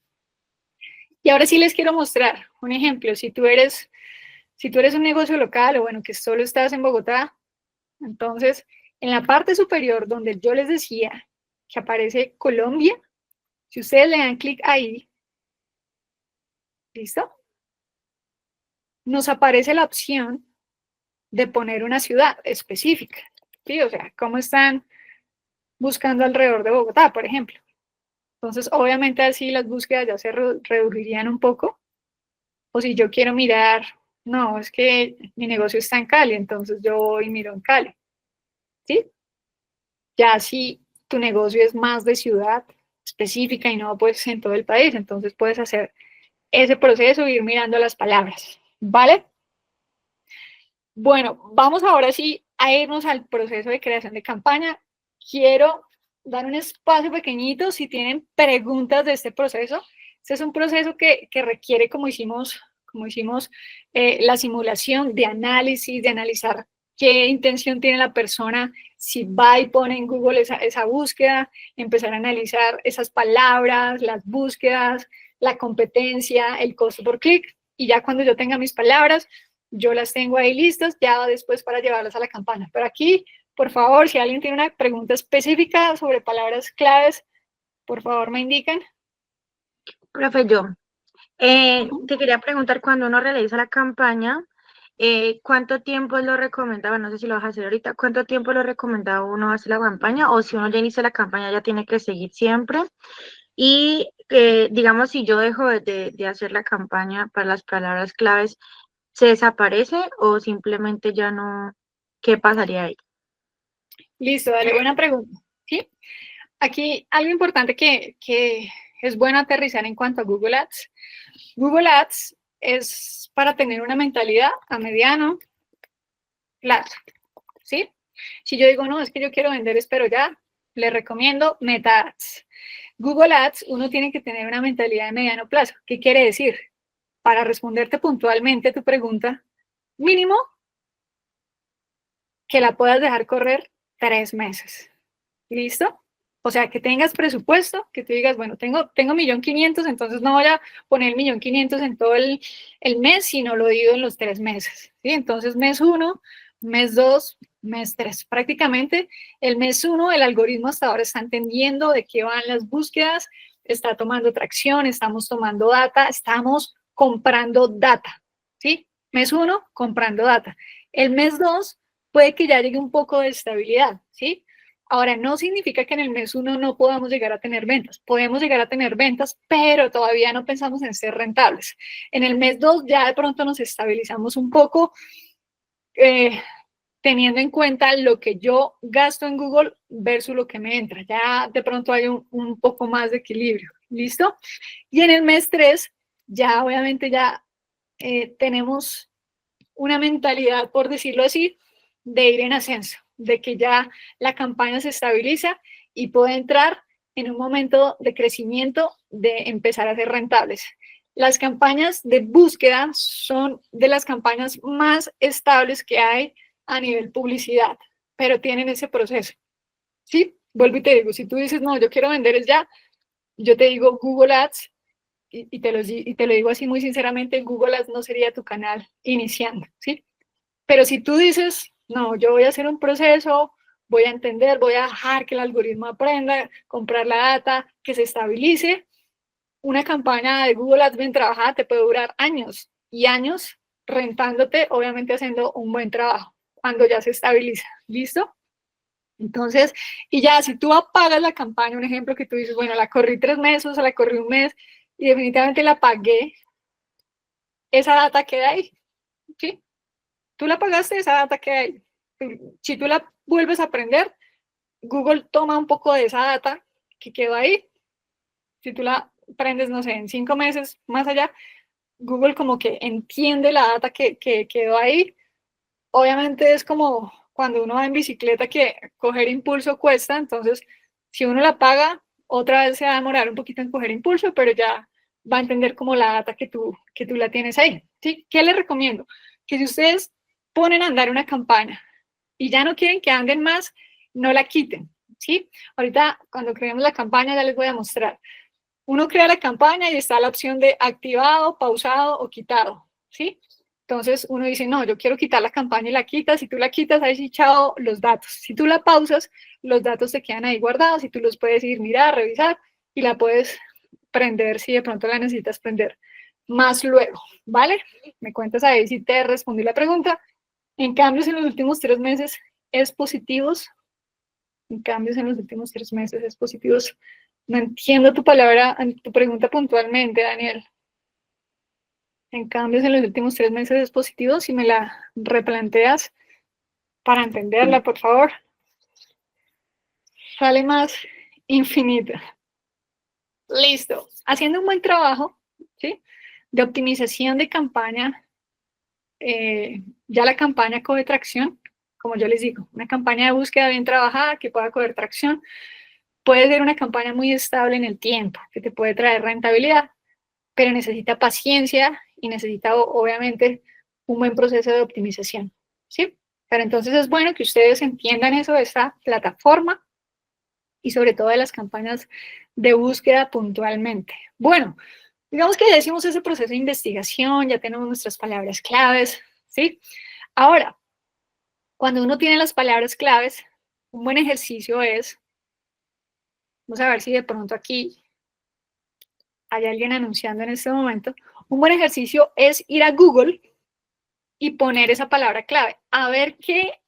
Y ahora sí les quiero mostrar un ejemplo. Si tú eres un negocio local o bueno, que solo estás en Bogotá, entonces en la parte superior donde yo les decía que aparece Colombia, si ustedes le dan clic ahí, ¿listo? Nos aparece la opción de poner una ciudad específica, ¿sí? O sea, cómo están buscando alrededor de Bogotá, por ejemplo. Entonces, obviamente así las búsquedas ya se reducirían un poco. O si yo quiero mirar, no, es que mi negocio está en Cali, entonces yo voy y miro en Cali, ¿sí? Ya si tu negocio es más de ciudad específica y no pues en todo el país, entonces puedes hacer ese proceso e ir mirando las palabras, ¿vale? Bueno, vamos ahora sí a irnos al proceso de creación de campaña. Quiero dar un espacio pequeñito si tienen preguntas de este proceso. Este es un proceso que requiere, como hicimos la simulación de análisis, de analizar qué intención tiene la persona, si va y pone en Google esa búsqueda, empezar a analizar esas palabras, las búsquedas, la competencia, el costo por clic, y ya cuando yo tenga mis palabras, yo las tengo ahí listas, ya después para llevarlas a la campaña. Pero aquí, por favor, si alguien tiene una pregunta específica sobre palabras claves, por favor me indican. Profe, yo te quería preguntar, cuando uno realiza la campaña, ¿cuánto tiempo es lo recomendado? No sé si lo vas a hacer ahorita. ¿Cuánto tiempo es lo recomendado uno hacer la campaña? O si uno ya inicia la campaña, ya tiene que seguir siempre. Y digamos, si yo dejo de hacer la campaña para las palabras claves, ¿se desaparece o simplemente ya no? ¿Qué pasaría ahí? Listo, dale, buena pregunta. ¿Sí? Aquí algo importante que es bueno aterrizar en cuanto a Google Ads. Google Ads es para tener una mentalidad a mediano plazo, ¿sí? Si yo digo, no, es que yo quiero vender, espero ya, le recomiendo Meta Ads. Google Ads, uno tiene que tener una mentalidad de mediano plazo. ¿Qué quiere decir? Para responderte puntualmente tu pregunta, mínimo que la puedas dejar correr 3 meses. ¿Listo? O sea, que tengas presupuesto, que tú digas, bueno, tengo 1.500.000, entonces no voy a poner 1.500.000 en todo el mes, sino lo divido en los 3 meses. ¿Sí? Entonces, mes 1, mes 2, mes 3. Prácticamente el mes 1, el algoritmo hasta ahora está entendiendo de qué van las búsquedas, está tomando tracción, estamos tomando data, estamos comprando data. ¿Sí? Mes 1, comprando data. El mes 2 puede que ya llegue un poco de estabilidad. ¿Sí? Ahora, no significa que en el mes 1 no podamos llegar a tener ventas. Podemos llegar a tener ventas, pero todavía no pensamos en ser rentables. En el mes 2 ya de pronto nos estabilizamos un poco, teniendo en cuenta lo que yo gasto en Google versus lo que me entra. Ya de pronto hay un poco más de equilibrio. ¿Listo? Y en el mes 3 ya obviamente ya tenemos una mentalidad, por decirlo así, de ir en ascenso, de que ya la campaña se estabiliza y puede entrar en un momento de crecimiento, de empezar a ser rentables. Las campañas de búsqueda son de las campañas más estables que hay a nivel publicidad, pero tienen ese proceso. ¿Sí? Vuelvo y te digo, si tú dices, no, yo quiero vender es ya, yo te digo Google Ads, y te lo digo así muy sinceramente, Google Ads no sería tu canal iniciando, ¿sí? Pero si tú dices, no, yo voy a hacer un proceso, voy a entender, voy a dejar que el algoritmo aprenda, comprar la data, que se estabilice, una campaña de Google Ads bien trabajada te puede durar años y años rentándote, obviamente haciendo un buen trabajo cuando ya se estabiliza. ¿Listo? Entonces, y ya, si tú apagas la campaña, un ejemplo que tú dices, bueno, la corrí 3 meses o la corrí un mes y definitivamente la pagué, esa data queda ahí, ¿sí? Tú la pagaste, esa data queda ahí. Si tú la vuelves a aprender, Google toma un poco de esa data que quedó ahí. Si tú la prendes, no sé, en 5 meses más allá, Google como que entiende la data que quedó ahí. Obviamente es como cuando uno va en bicicleta que coger impulso cuesta, entonces si uno la paga, otra vez se va a demorar un poquito en coger impulso, pero ya va a entender como la data que tú la tienes ahí. ¿Sí? ¿Qué le recomiendo? que si ustedes ponen a andar una campaña y ya no quieren que anden más, no la quiten, ¿sí? Ahorita, cuando creemos la campaña, ya les voy a mostrar. Uno crea la campaña y está la opción de activado, pausado o quitado, ¿sí? Entonces uno dice, no, yo quiero quitar la campaña y la quitas. Si tú la quitas, ahí sí, chao, los datos. Si tú la pausas, los datos te quedan ahí guardados y tú los puedes ir, mirar, revisar y la puedes prender si de pronto la necesitas prender más luego, ¿vale? Me cuentas ahí si te respondí la pregunta. En cambios en los últimos 3 meses es positivos. En cambios en los últimos 3 meses es positivos. No entiendo tu palabra, tu pregunta puntualmente, Daniel. En cambios en los últimos 3 meses es positivo. Si me la replanteas para entenderla, por favor. Sale más infinita. Listo. Haciendo un buen trabajo, ¿sí? De optimización de campaña. Ya la campaña coge tracción, como yo les digo, una campaña de búsqueda bien trabajada que pueda coger tracción. Puede ser una campaña muy estable en el tiempo, que te puede traer rentabilidad, pero necesita paciencia y necesita, obviamente, un buen proceso de optimización, ¿sí? Pero entonces es bueno que ustedes entiendan eso de esta plataforma y sobre todo de las campañas de búsqueda puntualmente. Bueno, digamos que ya hicimos ese proceso de investigación, ya tenemos nuestras palabras claves, ¿sí? Ahora, cuando uno tiene las palabras claves, un buen ejercicio es, vamos a ver si de pronto aquí hay alguien anunciando en este momento, un buen ejercicio es ir a Google y poner esa palabra clave, a ver qué,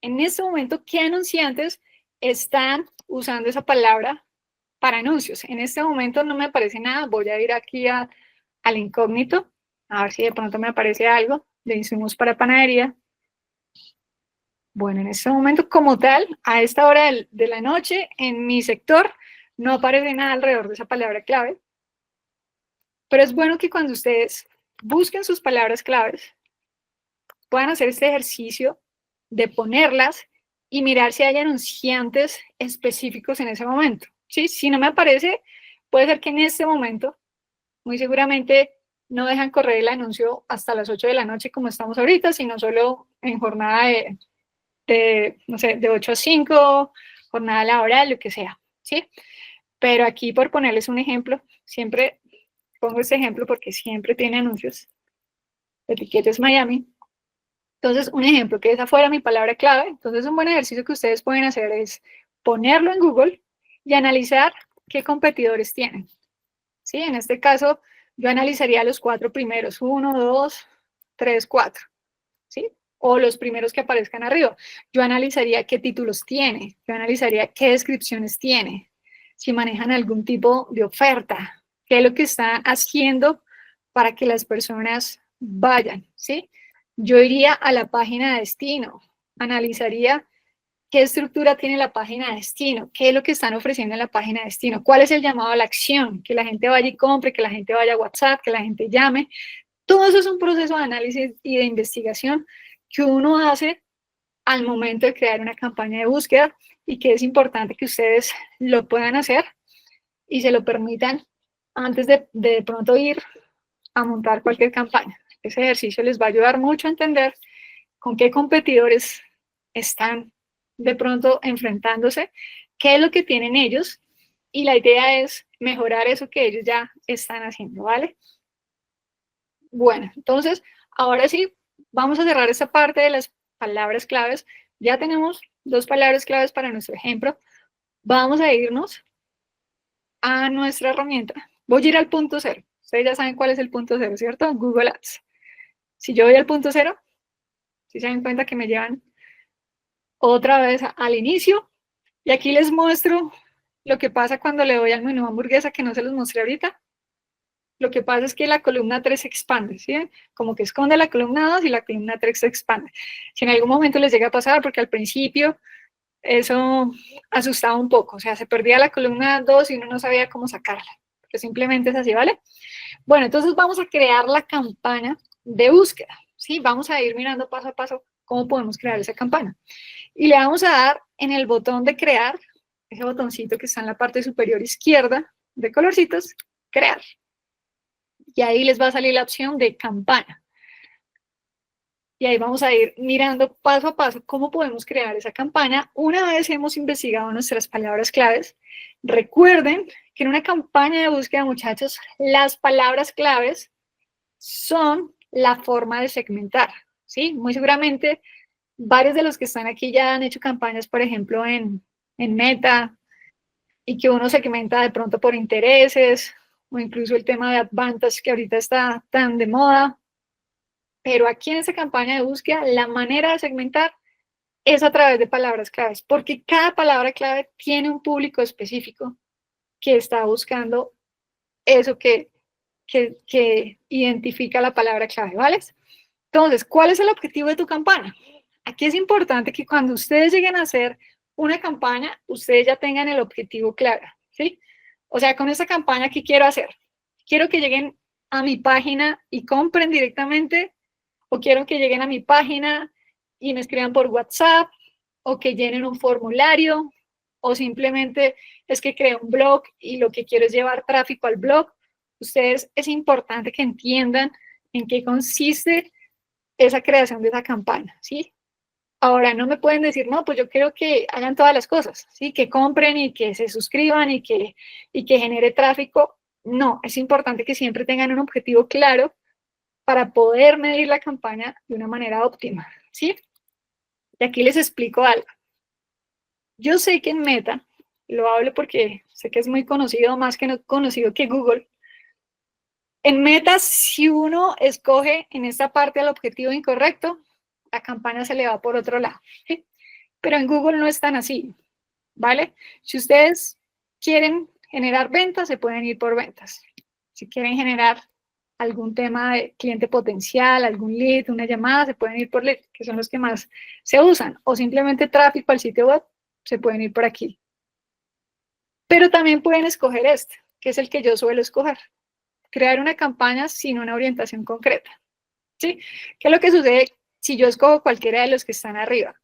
en este momento, qué anunciantes están usando esa palabra para anuncios. En este momento no me aparece nada, voy a ir aquí al incógnito, a ver si de pronto me aparece algo de insumos para panadería. Bueno, en este momento como tal, a esta hora de la noche, en mi sector, no aparece nada alrededor de esa palabra clave, pero es bueno que cuando ustedes busquen sus palabras claves, puedan hacer este ejercicio de ponerlas y mirar si hay anunciantes específicos en ese momento. ¿Sí? Si no me aparece, puede ser que en este momento, muy seguramente, no dejan correr el anuncio hasta las 8 de la noche como estamos ahorita, sino solo en jornada no sé, de 8 a 5, jornada laboral, lo que sea, ¿sí? Pero aquí, por ponerles un ejemplo, siempre pongo este ejemplo porque siempre tiene anuncios, etiquetas Miami. Entonces, un ejemplo, que esa fuera mi palabra clave. Entonces, un buen ejercicio que ustedes pueden hacer es ponerlo en Google y analizar qué competidores tienen. ¿Sí? En este caso, yo analizaría los 4 primeros, 1, 2, 3, 4. ¿Sí? O los primeros que aparezcan arriba. Yo analizaría qué títulos tiene, yo analizaría qué descripciones tiene, si manejan algún tipo de oferta, qué es lo que están haciendo para que las personas vayan, ¿sí? Yo iría a la página de destino, analizaría qué estructura tiene la página de destino, qué es lo que están ofreciendo en la página de destino, cuál es el llamado a la acción, que la gente vaya y compre, que la gente vaya a WhatsApp, que la gente llame. Todo eso es un proceso de análisis y de investigación que uno hace al momento de crear una campaña de búsqueda y que es importante que ustedes lo puedan hacer y se lo permitan antes de pronto ir a montar cualquier campaña. Ese ejercicio les va a ayudar mucho a entender con qué competidores están de pronto enfrentándose, qué es lo que tienen ellos y la idea es mejorar eso que ellos ya están haciendo, ¿vale? Bueno, entonces, ahora sí, vamos a cerrar esta parte de las palabras claves. Ya tenemos 2 palabras claves para nuestro ejemplo. Vamos a irnos a nuestra herramienta. Voy a ir al punto cero. Ustedes ya saben cuál es el punto cero, ¿cierto? Google Ads. Si yo voy al punto cero, si se dan cuenta que me llevan otra vez al inicio. Y aquí les muestro lo que pasa cuando le doy al menú hamburguesa, que no se los mostré ahorita. Lo que pasa es que la columna 3 se expande, ¿sí? Como que esconde la columna 2 y la columna 3 se expande. Si en algún momento les llega a pasar, porque al principio eso asustaba un poco, o sea, se perdía la columna 2 y uno no sabía cómo sacarla, porque simplemente es así, ¿vale? Bueno, entonces vamos a crear la campaña de búsqueda, ¿sí? Vamos a ir mirando paso a paso cómo podemos crear esa campaña. Y le vamos a dar en el botón de crear, ese botoncito que está en la parte superior izquierda de colorcitos, crear. Y ahí les va a salir la opción de campaña. Y ahí vamos a ir mirando paso a paso cómo podemos crear esa campaña una vez hemos investigado nuestras palabras claves. Recuerden que en una campaña de búsqueda, muchachos, las palabras claves son la forma de segmentar, ¿sí? Muy seguramente varios de los que están aquí ya han hecho campañas, por ejemplo, en Meta, y que uno segmenta de pronto por intereses, o incluso el tema de Advantage, que ahorita está tan de moda. Pero aquí en esta campaña de búsqueda, la manera de segmentar es a través de palabras claves, porque cada palabra clave tiene un público específico que está buscando eso que identifica la palabra clave, ¿vale? Entonces, ¿cuál es el objetivo de tu campaña? Aquí es importante que cuando ustedes lleguen a hacer una campaña, ustedes ya tengan el objetivo claro, ¿sí? O sea, con esta campaña, ¿qué quiero hacer? Quiero que lleguen a mi página y compren directamente, o quiero que lleguen a mi página y me escriban por WhatsApp, o que llenen un formulario, o simplemente es que creo un blog y lo que quiero es llevar tráfico al blog. Ustedes es importante que entiendan en qué consiste esa creación de esa campaña, ¿sí? Ahora, no me pueden decir, no, pues yo quiero que hagan todas las cosas, ¿sí? Que compren y que se suscriban y que genere tráfico. No, es importante que siempre tengan un objetivo claro para poder medir la campaña de una manera óptima, ¿sí? Y aquí les explico algo. Yo sé que en Meta, lo hablo porque sé que es muy conocido, más que no conocido que Google. En Meta, si uno escoge en esta parte el objetivo incorrecto, la campaña se le va por otro lado, ¿sí? Pero en Google no es tan así, ¿vale? Si ustedes quieren generar ventas, se pueden ir por ventas. Si quieren generar algún tema de cliente potencial, algún lead, una llamada, se pueden ir por lead, que son los que más se usan, o simplemente tráfico al sitio web, se pueden ir por aquí. Pero también pueden escoger este, que es el que yo suelo escoger, crear una campaña sin una orientación concreta, ¿sí? ¿Qué es lo que sucede si yo escojo cualquiera de los que están arriba?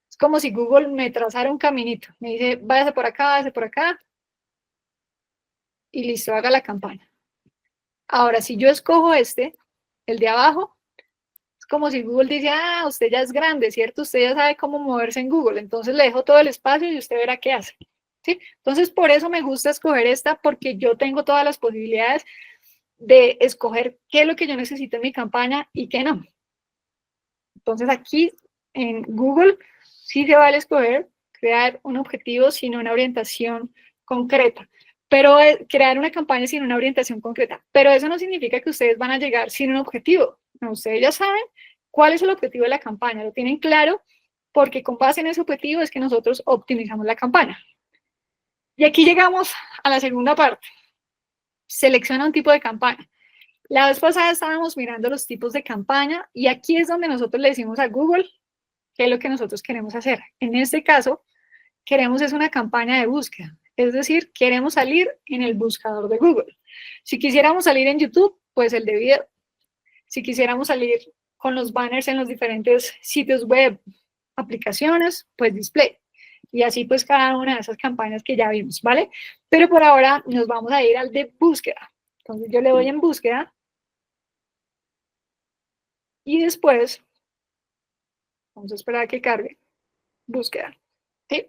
Es como si Google me trazara un caminito, me dice, váyase por acá, y listo, haga la campaña. Ahora, si yo escojo este, el de abajo, es como si Google dice, ah, usted ya es grande, ¿cierto? Usted ya sabe cómo moverse en Google, entonces le dejo todo el espacio y usted verá qué hace, ¿sí? Entonces, por eso me gusta escoger esta, porque yo tengo todas las posibilidades de escoger qué es lo que yo necesito en mi campaña y qué no. Entonces, aquí en Google sí se vale escoger crear un objetivo sin una orientación concreta, pero crear una campaña sin una orientación concreta. Pero eso no significa que ustedes van a llegar sin un objetivo. No, ustedes ya saben cuál es el objetivo de la campaña, lo tienen claro, porque con base en ese objetivo es que nosotros optimizamos la campaña. Y aquí llegamos a la segunda parte. Selecciona un tipo de campaña. La vez pasada estábamos mirando los tipos de campaña y aquí es donde nosotros le decimos a Google qué es lo que nosotros queremos hacer. En este caso, queremos es una campaña de búsqueda, es decir, queremos salir en el buscador de Google. Si quisiéramos salir en YouTube, pues el de video. Si quisiéramos salir con los banners en los diferentes sitios web, aplicaciones, pues display. Y así pues cada una de esas campañas que ya vimos, ¿vale? Pero por ahora nos vamos a ir al de búsqueda. Entonces yo le doy en búsqueda y después vamos a esperar a que cargue búsqueda, ¿sí?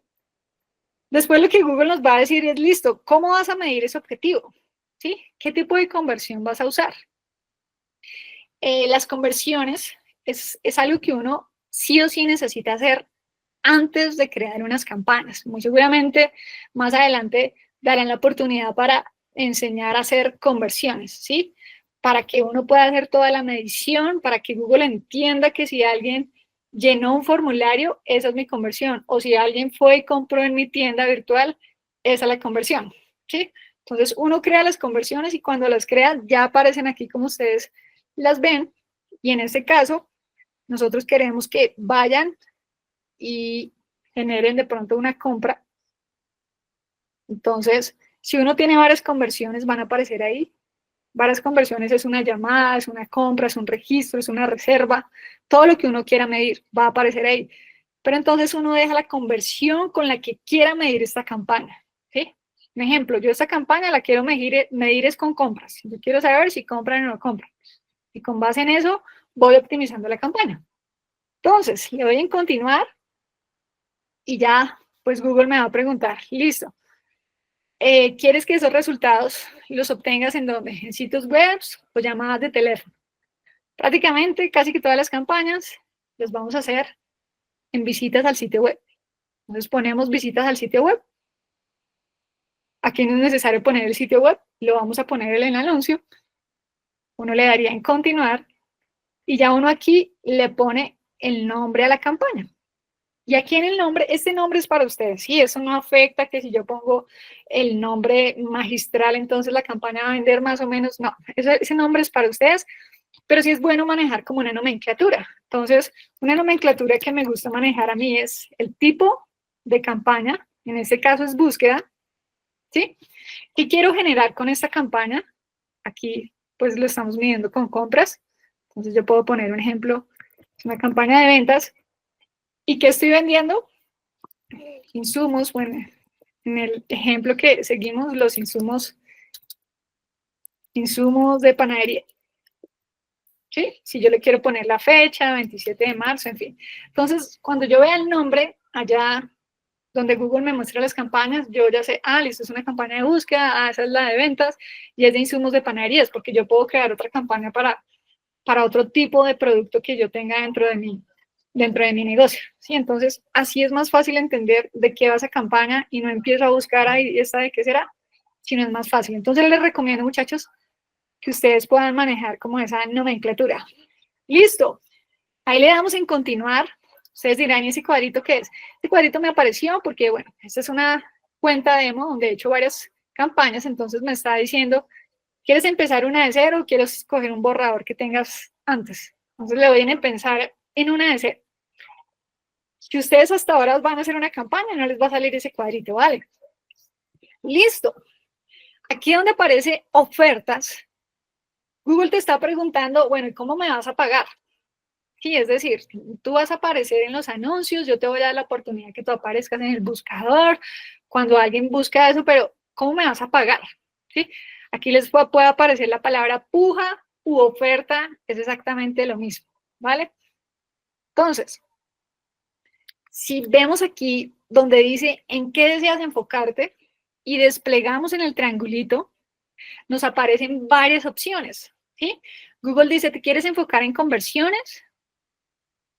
Después lo que Google nos va a decir es, listo, ¿cómo vas a medir ese objetivo? ¿Sí? ¿Qué tipo de conversión vas a usar? Las conversiones es algo que uno sí o sí necesita hacer antes de crear unas campañas. Muy seguramente más adelante darán la oportunidad para enseñar a hacer conversiones, ¿sí? Para que uno pueda hacer toda la medición, para que Google entienda que si alguien llenó un formulario, esa es mi conversión. O si alguien fue y compró en mi tienda virtual, esa es la conversión, ¿sí? Entonces uno crea las conversiones y cuando las crea ya aparecen aquí como ustedes las ven. Y en este caso, nosotros queremos que vayan y generen de pronto una compra. Entonces, si uno tiene varias conversiones, van a aparecer ahí. Varias conversiones es una llamada, es una compra, es un registro, es una reserva. Todo lo que uno quiera medir va a aparecer ahí. Pero entonces uno deja la conversión con la que quiera medir esta campaña, ¿sí? Un ejemplo, yo esta campaña la quiero medir es con compras. Yo quiero saber si compran o no compran. Y con base en eso, voy optimizando la campaña. Entonces, le doy en continuar y ya, pues Google me va a preguntar, listo, ¿quieres que esos resultados los obtengas en dónde? ¿En sitios web o llamadas de teléfono? Prácticamente casi que todas las campañas las vamos a hacer en visitas al sitio web. Entonces ponemos visitas al sitio web. Aquí no es necesario poner el sitio web, lo vamos a poner en el anuncio. Uno le daría en continuar y ya uno aquí le pone el nombre a la campaña. Y aquí en el nombre, este nombre es para ustedes, sí, eso no afecta que si yo pongo el nombre magistral, entonces la campaña va a vender más o menos, no, ese nombre es para ustedes, pero sí es bueno manejar como una nomenclatura. Entonces, una nomenclatura que me gusta manejar a mí es el tipo de campaña, en este caso es búsqueda, ¿sí? ¿Qué quiero generar con esta campaña? Aquí, pues lo estamos midiendo con compras, entonces yo puedo poner un ejemplo, una campaña de ventas, ¿y qué estoy vendiendo? Insumos, bueno, en el ejemplo que seguimos, los insumos de panadería. ¿Sí? Si yo le quiero poner la fecha, 27 de marzo, en fin. Entonces, cuando yo vea el nombre allá donde Google me muestra las campañas, yo ya sé, listo, es una campaña de búsqueda, esa es la de ventas, y es de insumos de panaderías, porque yo puedo crear otra campaña para otro tipo de producto que yo tenga dentro de mi negocio. ¿Sí? Entonces, así es más fácil entender de qué va esa campaña y no empiezo a buscar ahí esta de qué será, sino es más fácil. Entonces, les recomiendo, muchachos, que ustedes puedan manejar como esa nomenclatura. Listo. Ahí le damos en continuar. Ustedes dirán, ¿y ese cuadrito qué es? Este cuadrito me apareció porque, bueno, esta es una cuenta demo donde he hecho varias campañas, entonces me está diciendo, ¿quieres empezar una de cero o quieres escoger un borrador que tengas antes? Entonces le voy a pensar en una de cero. Si ustedes hasta ahora van a hacer una campaña, no les va a salir ese cuadrito, ¿vale? Listo. Aquí donde aparece ofertas, Google te está preguntando, bueno, ¿y cómo me vas a pagar? Sí, es decir, tú vas a aparecer en los anuncios, yo te voy a dar la oportunidad que tú aparezcas en el buscador, cuando alguien busca eso, pero ¿cómo me vas a pagar? ¿Sí? Aquí les puede aparecer la palabra puja u oferta, es exactamente lo mismo, ¿vale? Entonces, si vemos aquí donde dice en qué deseas enfocarte y desplegamos en el triangulito, nos aparecen varias opciones, ¿sí? Google dice, ¿te quieres enfocar en conversiones?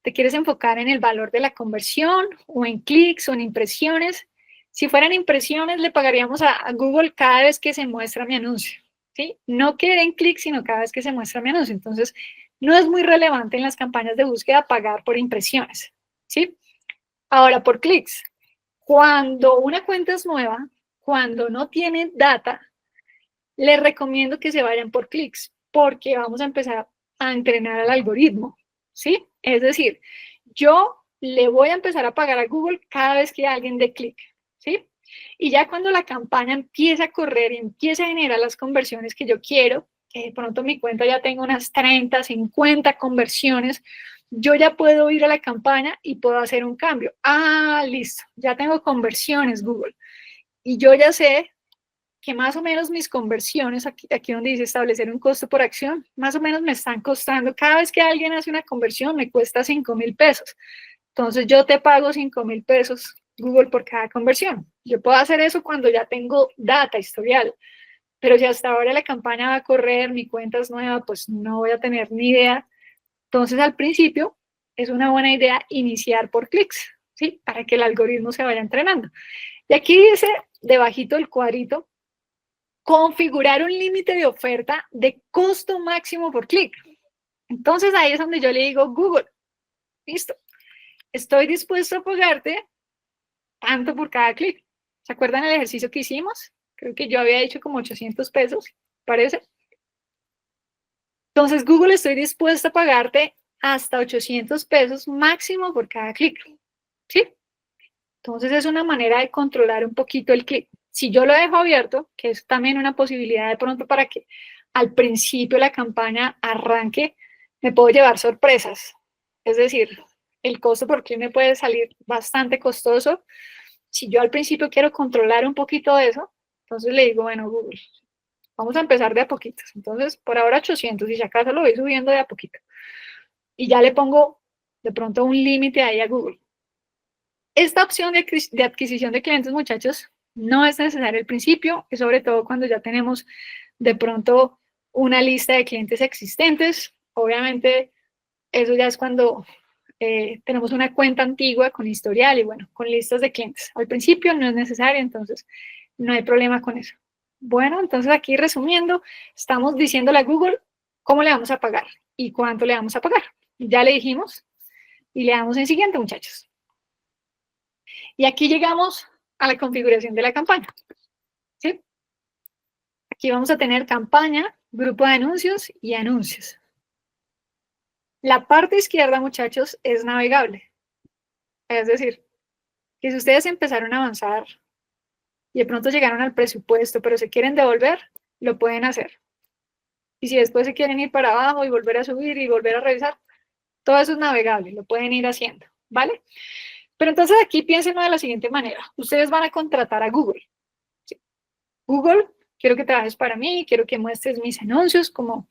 ¿Te quieres enfocar en el valor de la conversión o en clics o en impresiones? Si fueran impresiones, le pagaríamos a Google cada vez que se muestra mi anuncio, ¿sí? No que den clics, sino cada vez que se muestra mi anuncio. Entonces, no es muy relevante en las campañas de búsqueda pagar por impresiones, ¿sí? Ahora, por clics. Cuando una cuenta es nueva, cuando no tiene data, les recomiendo que se vayan por clics, porque vamos a empezar a entrenar al algoritmo, ¿sí? Es decir, yo le voy a empezar a pagar a Google cada vez que alguien dé clic, ¿sí? Y ya cuando la campaña empieza a correr y empieza a generar las conversiones que yo quiero, que de pronto mi cuenta ya tengo unas 30, 50 conversiones, yo ya puedo ir a la campaña y puedo hacer un cambio. Listo, ya tengo conversiones, Google. Y yo ya sé que más o menos mis conversiones, aquí donde dice establecer un costo por acción, más o menos me están costando, cada vez que alguien hace una conversión me cuesta 5,000 pesos. Entonces yo te pago 5,000 pesos, Google, por cada conversión. Yo puedo hacer eso cuando ya tengo data, historial, pero si hasta ahora la campaña va a correr, mi cuenta es nueva, pues no voy a tener ni idea. Entonces al principio es una buena idea iniciar por clics, ¿sí? Para que el algoritmo se vaya entrenando. Y aquí dice, debajito del cuadrito, configurar un límite de oferta de costo máximo por clic. Entonces ahí es donde yo le digo, Google, listo, estoy dispuesto a pagarte tanto por cada clic. ¿Se acuerdan el ejercicio que hicimos? Creo que yo había hecho como 800 pesos, parece. Entonces, Google, estoy dispuesto a pagarte hasta 800 pesos máximo por cada clic. ¿Sí? Entonces, es una manera de controlar un poquito el clic. Si yo lo dejo abierto, que es también una posibilidad de pronto para que al principio la campaña arranque, me puedo llevar sorpresas. Es decir, el costo por clic me puede salir bastante costoso. Si yo al principio quiero controlar un poquito de eso, entonces le digo, bueno, Google, vamos a empezar de a poquitos. Entonces, por ahora 800 y si acaso lo voy subiendo de a poquito. Y ya le pongo de pronto un límite ahí a Google. Esta opción de adquisición de clientes, muchachos, no es necesaria al principio, y sobre todo cuando ya tenemos de pronto una lista de clientes existentes. Obviamente, eso ya es cuando tenemos una cuenta antigua con historial y bueno, con listas de clientes. Al principio no es necesario, entonces no hay problema con eso. Bueno, entonces aquí resumiendo, estamos diciéndole a Google cómo le vamos a pagar y cuánto le vamos a pagar. Ya le dijimos y le damos en siguiente, muchachos. Y aquí llegamos a la configuración de la campaña. ¿Sí? Aquí vamos a tener campaña, grupo de anuncios y anuncios. La parte izquierda, muchachos, es navegable. Es decir, que si ustedes empezaron a avanzar y de pronto llegaron al presupuesto, pero se quieren devolver, lo pueden hacer. Y si después se quieren ir para abajo y volver a subir y volver a revisar, todo eso es navegable, lo pueden ir haciendo, ¿vale? Pero entonces aquí piénsenlo de la siguiente manera. Ustedes van a contratar a Google. ¿Sí? Google, quiero que trabajes para mí, quiero que muestres mis anuncios, como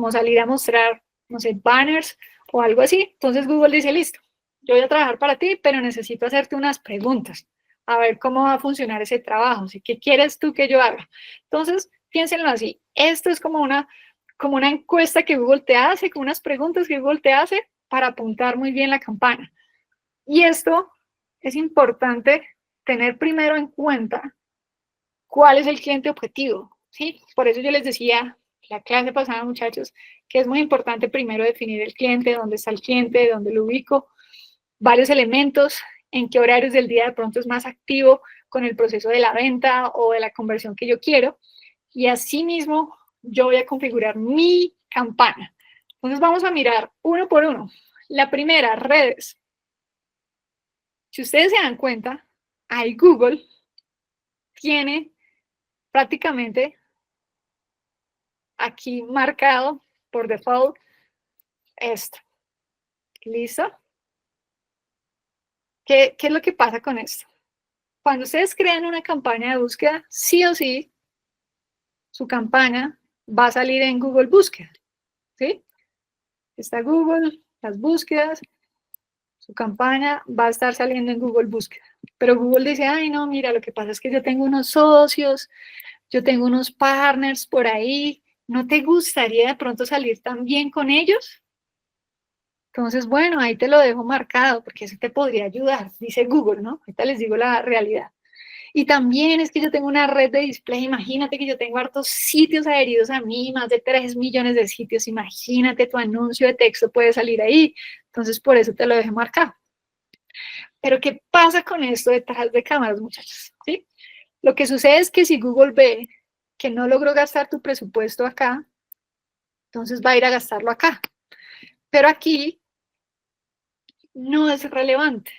salir a mostrar, no sé, banners o algo así. Entonces Google dice, listo, yo voy a trabajar para ti, pero necesito hacerte unas preguntas, a ver cómo va a funcionar ese trabajo, ¿sí? ¿Qué quieres tú que yo haga? Entonces, piénsenlo así. Esto es como una encuesta que Google te hace, con unas preguntas que Google te hace para apuntar muy bien la campana. Y esto es importante tener primero en cuenta cuál es el cliente objetivo, ¿sí? Por eso yo les decía la clase pasada, muchachos, que es muy importante primero definir el cliente, dónde está el cliente, dónde lo ubico, varios elementos, en qué horarios del día de pronto es más activo con el proceso de la venta o de la conversión que yo quiero. Y asimismo, yo voy a configurar mi campana. Entonces vamos a mirar uno por uno. La primera, redes. Si ustedes se dan cuenta, ahí Google tiene prácticamente aquí marcado por default esto. ¿Listo? ¿Qué es lo que pasa con esto? Cuando ustedes crean una campaña de búsqueda, sí o sí, su campaña va a salir en Google Búsqueda. ¿Sí? Está Google, las búsquedas, su campaña va a estar saliendo en Google Búsqueda. Pero Google dice, ay, no, mira, lo que pasa es que yo tengo unos socios, yo tengo unos partners por ahí, ¿no te gustaría de pronto salir también con ellos? Entonces, bueno, ahí te lo dejo marcado porque eso te podría ayudar, dice Google, ¿no? Ahorita les digo la realidad. Y también es que yo tengo una red de display, imagínate que yo tengo hartos sitios adheridos a mí, más de 3 millones de sitios, imagínate, tu anuncio de texto puede salir ahí, entonces por eso te lo dejé marcado. Pero ¿qué pasa con esto detrás de cámaras, muchachos? ¿Sí? Lo que sucede es que si Google ve que no logró gastar tu presupuesto acá, entonces va a ir a gastarlo acá. Pero aquí no es relevante,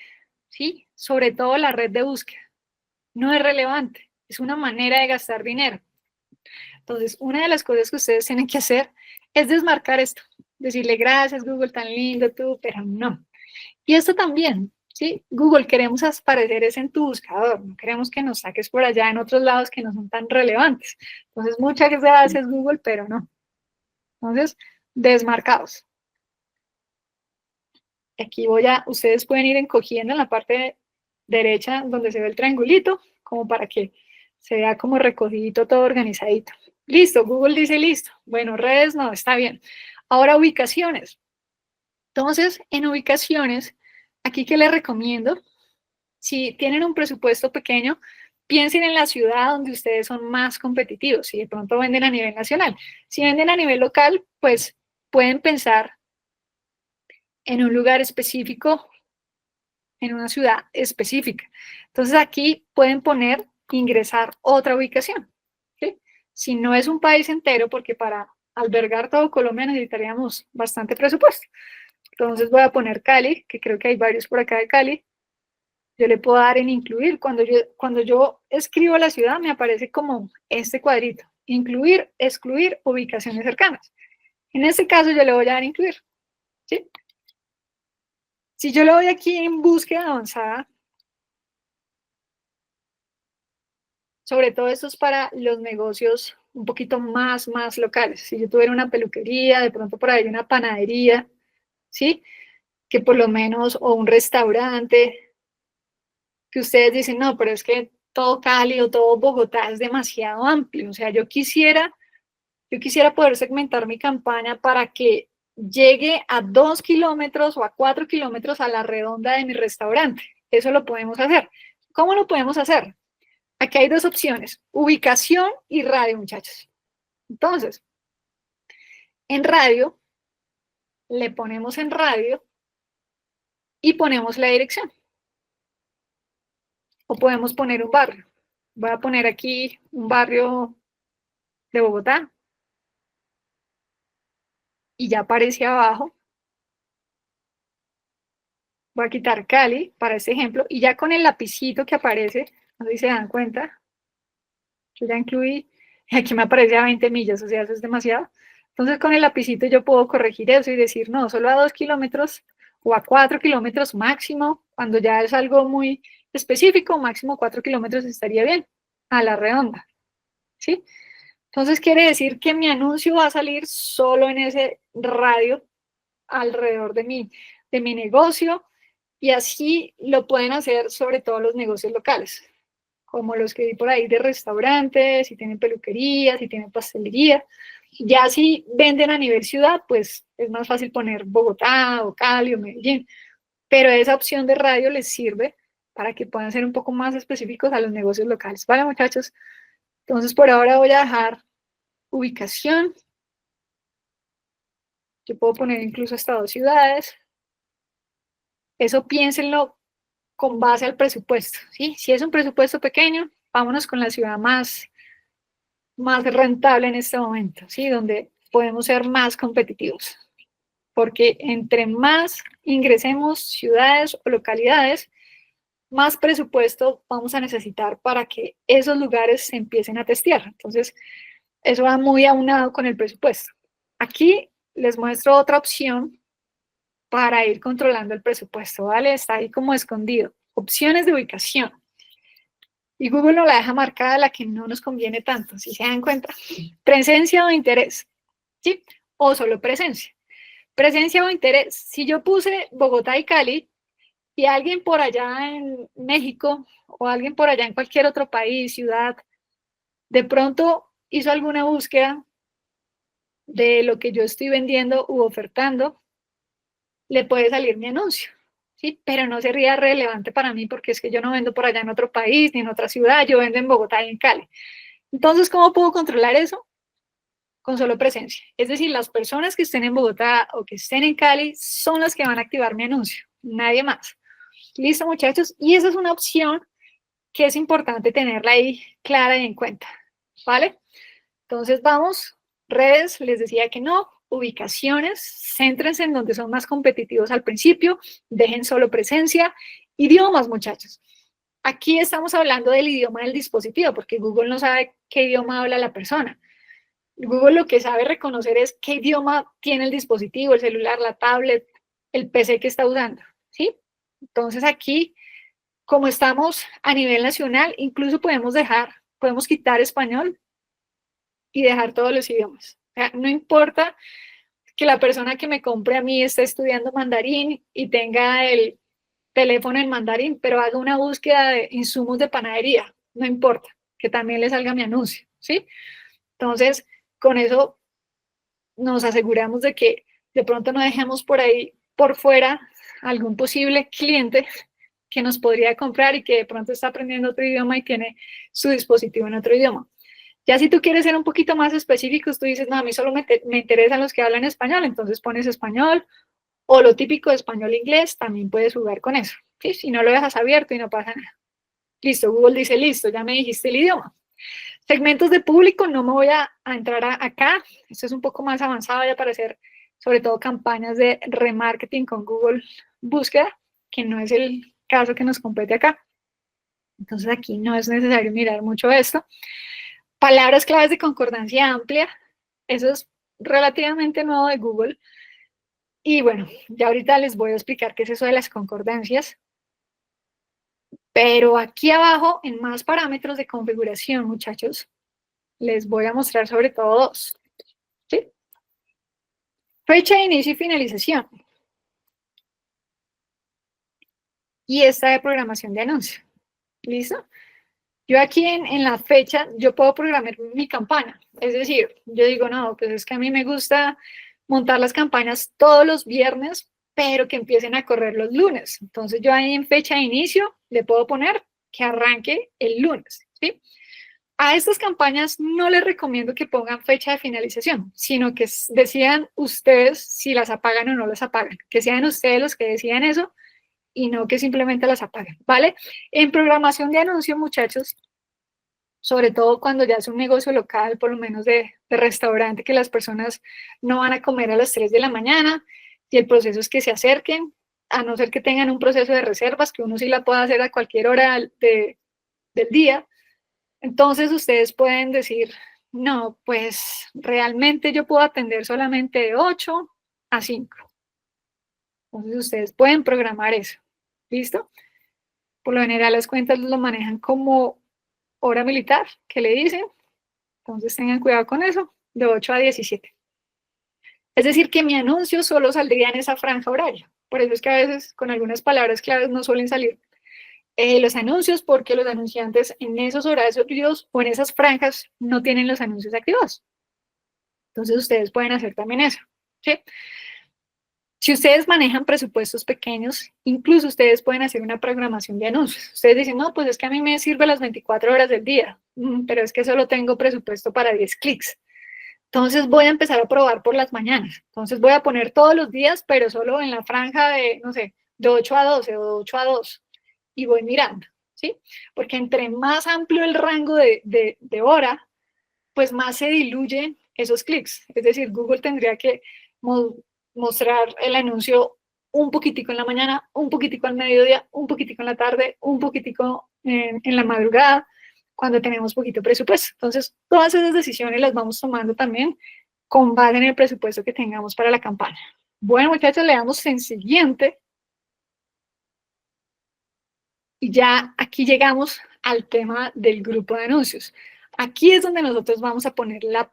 ¿sí? Sobre todo la red de búsqueda. No es relevante, es una manera de gastar dinero. Entonces, una de las cosas que ustedes tienen que hacer es desmarcar esto. Decirle gracias, Google, tan lindo tú, pero no. Y esto también, ¿sí? Google, queremos aparecer es en tu buscador, no queremos que nos saques por allá en otros lados que no son tan relevantes. Entonces, muchas gracias, Google, pero no. Entonces, desmarcados. Aquí ustedes pueden ir encogiendo en la parte derecha donde se ve el triangulito, como para que se vea como recogidito, todo organizadito. Listo, Google dice listo. Bueno, redes no, está bien. Ahora ubicaciones. Entonces, en ubicaciones, aquí que les recomiendo, si tienen un presupuesto pequeño, piensen en la ciudad donde ustedes son más competitivos. Si de pronto venden a nivel nacional. Si venden a nivel local, pues pueden pensar en un lugar específico, en una ciudad específica. Entonces aquí pueden poner, ingresar otra ubicación. ¿Sí? Si no es un país entero, porque para albergar todo Colombia necesitaríamos bastante presupuesto. Entonces voy a poner Cali, que creo que hay varios por acá de Cali. Yo le puedo dar en incluir. Cuando yo escribo la ciudad, me aparece como este cuadrito. Incluir, excluir, ubicaciones cercanas. En este caso yo le voy a dar incluir. ¿Sí? Si yo le doy aquí en búsqueda avanzada, sobre todo esto es para los negocios un poquito más locales. Si yo tuviera una peluquería, de pronto por ahí una panadería, ¿sí? que por lo menos, o un restaurante, que ustedes dicen, no, pero es que todo Cali o todo Bogotá es demasiado amplio. O sea, yo quisiera poder segmentar mi campaña para que llegue a 2 kilómetros o a 4 kilómetros a la redonda de mi restaurante. Eso lo podemos hacer. ¿Cómo lo podemos hacer? Aquí hay dos opciones, ubicación y radio, muchachos. Entonces, en radio, le ponemos en radio y ponemos la dirección. O podemos poner un barrio. Voy a poner aquí un barrio de Bogotá y ya aparece abajo. Voy a quitar Cali para este ejemplo y ya con el lapicito que aparece, no sé si se dan cuenta, yo ya incluí, aquí me aparece a 20 millas, o sea, eso es demasiado. Entonces con el lapicito yo puedo corregir eso y decir, no, solo a 2 kilómetros o a 4 kilómetros máximo, cuando ya es algo muy específico, máximo 4 kilómetros estaría bien, a la redonda, ¿sí? Entonces quiere decir que mi anuncio va a salir solo en ese radio alrededor de mi negocio y así lo pueden hacer sobre todo los negocios locales, como los que vi por ahí de restaurantes, si tienen peluquería, si tienen pastelería. Ya si venden a nivel ciudad, pues es más fácil poner Bogotá o Cali o Medellín, pero esa opción de radio les sirve para que puedan ser un poco más específicos a los negocios locales. Vale, muchachos. Entonces, por ahora voy a dejar ubicación. Yo puedo poner incluso hasta 2 ciudades. Eso piénsenlo con base al presupuesto, ¿sí? Si es un presupuesto pequeño, vámonos con la ciudad más rentable en este momento, ¿sí? Donde podemos ser más competitivos. Porque entre más ingresemos ciudades o localidades, más presupuesto vamos a necesitar para que esos lugares se empiecen a testear. Entonces, eso va muy aunado con el presupuesto. Aquí les muestro otra opción para ir controlando el presupuesto, ¿vale? Está ahí como escondido. Opciones de ubicación. Y Google nos la deja marcada la que no nos conviene tanto, si se dan cuenta. Presencia o interés, ¿sí? O solo presencia. Presencia o interés. Si yo puse Bogotá y Cali y alguien por allá en México o alguien por allá en cualquier otro país, ciudad, de pronto hizo alguna búsqueda de lo que yo estoy vendiendo u ofertando, le puede salir mi anuncio, ¿sí? Pero no sería relevante para mí porque es que yo no vendo por allá en otro país ni en otra ciudad, yo vendo en Bogotá y en Cali. Entonces, ¿cómo puedo controlar eso? Con solo presencia. Es decir, las personas que estén en Bogotá o que estén en Cali son las que van a activar mi anuncio, nadie más. Listo, muchachos. Y esa es una opción que es importante tenerla ahí clara y en cuenta, ¿vale? Entonces, vamos, redes, les decía que no, ubicaciones, céntrense en donde son más competitivos al principio, dejen solo presencia, idiomas, muchachos. Aquí estamos hablando del idioma del dispositivo, porque Google no sabe qué idioma habla la persona. Google lo que sabe reconocer es qué idioma tiene el dispositivo, el celular, la tablet, el PC que está usando, ¿sí? Entonces aquí, como estamos a nivel nacional, incluso podemos quitar español y dejar todos los idiomas. O sea, no importa que la persona que me compre a mí esté estudiando mandarín y tenga el teléfono en mandarín, pero haga una búsqueda de insumos de panadería, no importa, que también le salga mi anuncio, ¿sí? Entonces, con eso nos aseguramos de que de pronto no dejemos por ahí, por fuera, algún posible cliente que nos podría comprar y que de pronto está aprendiendo otro idioma y tiene su dispositivo en otro idioma. Ya si tú quieres ser un poquito más específico, tú dices, no, a mí solo me interesan los que hablan español, entonces pones español o lo típico de español-inglés, también puedes jugar con eso. ¿Sí? Si no lo dejas abierto y no pasa nada. Listo, Google dice, listo, ya me dijiste el idioma. Segmentos de público, no me voy a entrar acá, esto es un poco más avanzado ya para hacer sobre todo campañas de remarketing con Google Búsqueda, que no es el caso que nos compete acá. Entonces aquí no es necesario mirar mucho esto. Palabras claves de concordancia amplia, eso es relativamente nuevo de Google. Y bueno, ya ahorita les voy a explicar qué es eso de las concordancias. Pero aquí abajo, en más parámetros de configuración, muchachos, les voy a mostrar sobre todo dos. ¿Sí? Fecha de inicio y finalización. y esta de programación de anuncio. ¿Listo? Yo aquí en la fecha, yo puedo programar mi campaña. Es decir, yo digo, no, pues es que a mí me gusta montar las campañas todos los viernes, pero que empiecen a correr los lunes. Entonces yo ahí en fecha de inicio le puedo poner que arranque el lunes, ¿sí? A estas campañas no les recomiendo que pongan fecha de finalización, sino que decidan ustedes si las apagan o no las apagan, que sean ustedes los que decidan eso y no que simplemente las apaguen, ¿vale? En programación de anuncio, muchachos, sobre todo cuando ya es un negocio local, por lo menos de restaurante, que las personas no van a comer a las 3 de la mañana y el proceso es que se acerquen, a no ser que tengan un proceso de reservas, que uno sí la pueda hacer a cualquier hora del día. Entonces ustedes pueden decir, no, pues realmente yo puedo atender solamente de 8 a 5. Entonces ustedes pueden programar eso. ¿Listo? Por lo general las cuentas lo manejan como hora militar, que le dicen. Entonces tengan cuidado con eso, de 8 a 17. Es decir, que mi anuncio solo saldría en esa franja horaria. Por eso es que a veces con algunas palabras claves no suelen salir los anuncios, porque los anunciantes en esos horarios o en esas franjas no tienen los anuncios activados. Entonces ustedes pueden hacer también eso, ¿sí? Si ustedes manejan presupuestos pequeños, incluso ustedes pueden hacer una programación de anuncios. Ustedes dicen, no, pues es que a mí me sirve las 24 horas del día, pero es que solo tengo presupuesto para 10 clics. Entonces voy a empezar a probar por las mañanas. Entonces voy a poner todos los días, pero solo en la franja de, no sé, de 8 a 12 o de 8 a 2. Y voy mirando, ¿sí? Porque entre más amplio el rango de hora, pues más se diluyen esos clics. Es decir, Google tendría que mostrar el anuncio un poquitico en la mañana, un poquitico al mediodía, un poquitico en la tarde, un poquitico en la madrugada, cuando tenemos poquito presupuesto. Entonces, todas esas decisiones las vamos tomando también con base en el presupuesto que tengamos para la campaña. Bueno, muchachos, le damos en siguiente. Y ya aquí llegamos al tema del grupo de anuncios. Aquí es donde nosotros vamos a poner las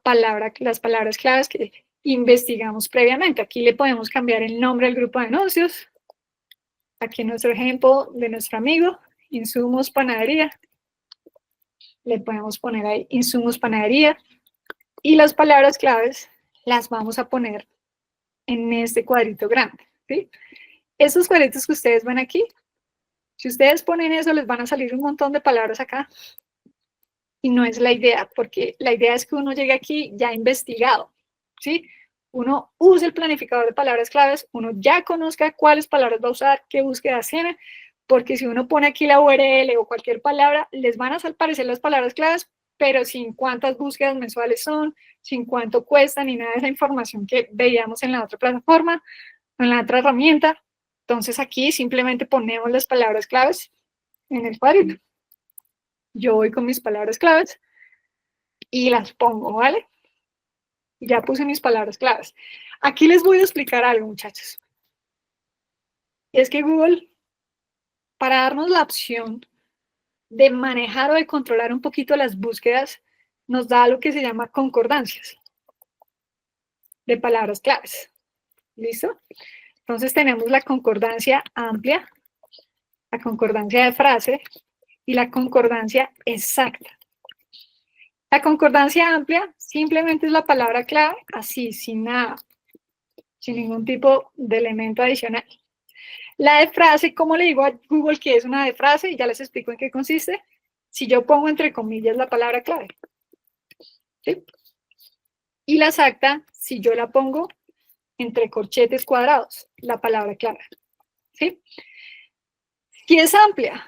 palabras claves que investigamos previamente. Aquí le podemos cambiar el nombre al grupo de anuncios. Aquí en nuestro ejemplo de nuestro amigo, insumos panadería. Le podemos poner ahí insumos panadería. Y las palabras claves las vamos a poner en este cuadrito grande, ¿sí? Esos cuadritos que ustedes ven aquí, si ustedes ponen eso, les van a salir un montón de palabras acá. Y no es la idea, porque la idea es que uno llegue aquí ya investigado, ¿sí? Uno use el planificador de palabras claves, uno ya conozca cuáles palabras va a usar, qué búsqueda tiene, porque si uno pone aquí la URL o cualquier palabra, les van a aparecer las palabras claves, pero sin cuántas búsquedas mensuales son, sin cuánto cuestan, ni nada de esa información que veíamos en la otra plataforma, en la otra herramienta. Entonces aquí simplemente ponemos las palabras claves en el cuadrito. Yo voy con mis palabras claves y las pongo, ¿vale? Ya puse mis palabras claves. Aquí les voy a explicar algo, muchachos. Y es que Google, para darnos la opción de manejar o de controlar un poquito las búsquedas, nos da lo que se llama concordancias de palabras claves. ¿Listo? Entonces tenemos la concordancia amplia, la concordancia de frase y la concordancia exacta. La concordancia amplia simplemente es la palabra clave, así, sin nada, sin ningún tipo de elemento adicional. La de frase, ¿cómo le digo a Google que es una de frase? Y ya les explico en qué consiste. Si yo pongo entre comillas la palabra clave. ¿Sí? Y la exacta, si yo la pongo entre corchetes cuadrados, la palabra clave. ¿Sí? Si es amplia,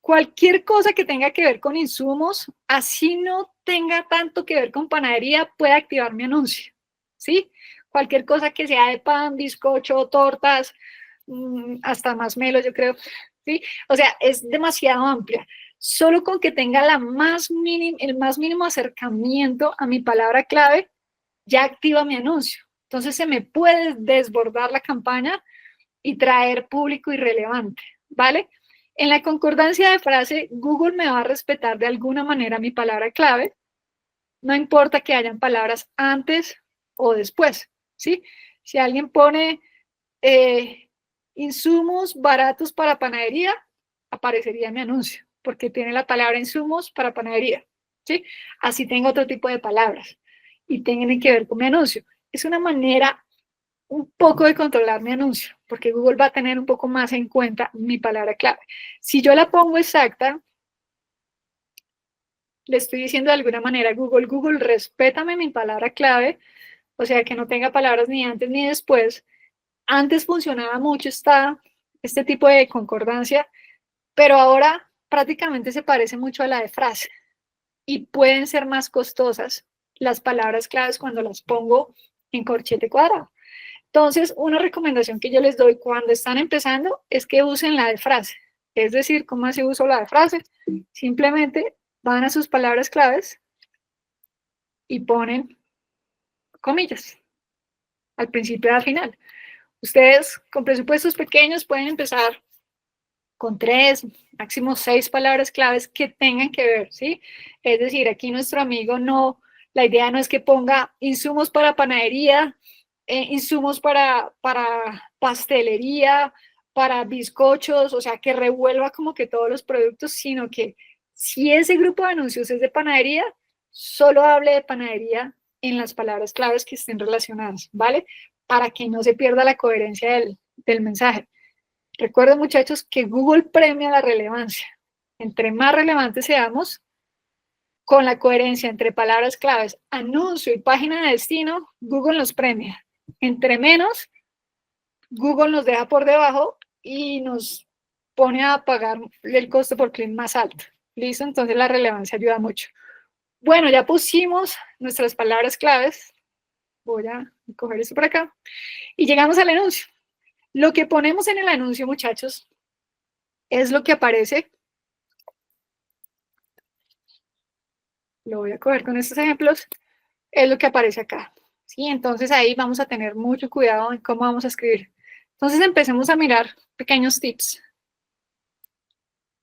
cualquier cosa que tenga que ver con insumos, así no tenga tanto que ver con panadería, puede activar mi anuncio, ¿sí? Cualquier cosa que sea de pan, bizcocho, tortas, hasta más melo, yo creo, ¿sí? O sea, es demasiado amplia. Solo con que tenga el más mínimo acercamiento a mi palabra clave, ya activa mi anuncio. Entonces se me puede desbordar la campaña y traer público irrelevante, ¿vale? En la concordancia de frase, Google me va a respetar de alguna manera mi palabra clave, no importa que hayan palabras antes o después, ¿sí? Si alguien pone insumos baratos para panadería, aparecería en mi anuncio, porque tiene la palabra insumos para panadería, ¿sí? Así tengo otro tipo de palabras y tienen que ver con mi anuncio. Es una manera un poco de controlar mi anuncio, porque Google va a tener un poco más en cuenta mi palabra clave. Si yo la pongo exacta, le estoy diciendo de alguna manera a Google, Google, respétame mi palabra clave, o sea, que no tenga palabras ni antes ni después. Antes funcionaba mucho este tipo de concordancia, pero ahora prácticamente se parece mucho a la de frase y pueden ser más costosas las palabras claves cuando las pongo en corchete cuadrado. Entonces, una recomendación que yo les doy cuando están empezando es que usen la de frase. Es decir, ¿cómo así uso la de frase? Simplemente van a sus palabras claves y ponen comillas al principio y al final. Ustedes con presupuestos pequeños pueden empezar con 3, máximo 6 palabras claves que tengan que ver, ¿sí? Es decir, aquí nuestro amigo no, la idea no es que ponga insumos para panadería, insumos para pastelería, para bizcochos, o sea, que revuelva como que todos los productos, sino que si ese grupo de anuncios es de panadería, solo hable de panadería en las palabras claves que estén relacionadas, ¿vale? Para que no se pierda la coherencia del mensaje. Recuerden, muchachos, que Google premia la relevancia. Entre más relevantes seamos, con la coherencia entre palabras claves, anuncio y página de destino, Google nos premia. Entre menos, Google nos deja por debajo y nos pone a pagar el costo por clic más alto. ¿Listo? Entonces la relevancia ayuda mucho. Bueno, ya pusimos nuestras palabras claves. Voy a coger esto por acá. Y llegamos al anuncio. Lo que ponemos en el anuncio, muchachos, es lo que aparece. Lo voy a coger con estos ejemplos. Es lo que aparece acá. ¿Sí? Entonces ahí vamos a tener mucho cuidado en cómo vamos a escribir. Entonces empecemos a mirar pequeños tips.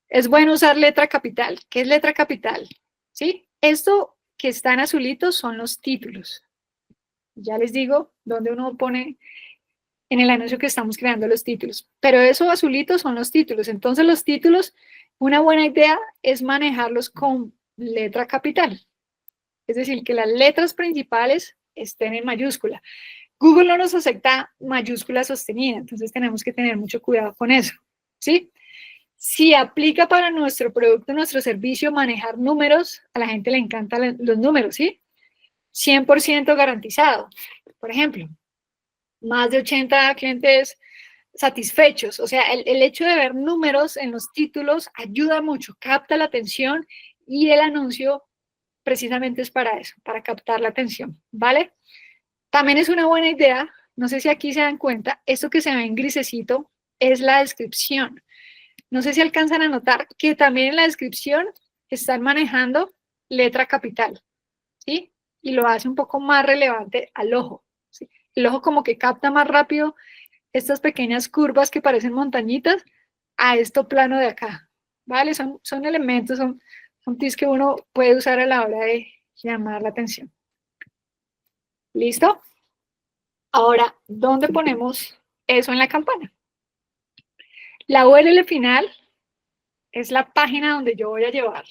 Es bueno usar letra capital. ¿Qué es letra capital? ¿Sí? Esto que está en azulito son los títulos. Ya les digo dónde uno pone en el anuncio que estamos creando los títulos. Pero eso azulito son los títulos. Entonces los títulos, una buena idea es manejarlos con letra capital. Es decir, que las letras principales estén en mayúscula. Google no nos acepta mayúscula sostenida, entonces tenemos que tener mucho cuidado con eso, ¿sí? Si aplica para nuestro producto, nuestro servicio, manejar números, a la gente le encantan los números, ¿sí? 100% garantizado. Por ejemplo, más de 80 clientes satisfechos. O sea, el hecho de ver números en los títulos ayuda mucho, capta la atención y el anuncio precisamente es para eso, para captar la atención, ¿vale? También es una buena idea, no sé si aquí se dan cuenta, esto que se ve en grisecito es la descripción. No sé si alcanzan a notar que también en la descripción están manejando letra capital, ¿sí? Y lo hace un poco más relevante al ojo, ¿sí? El ojo como que capta más rápido estas pequeñas curvas que parecen montañitas a esto plano de acá, ¿vale? Son elementos, son tips que uno puede usar a la hora de llamar la atención. ¿Listo? Ahora, ¿dónde ponemos eso en la campana? La URL final es la página donde yo voy a llevar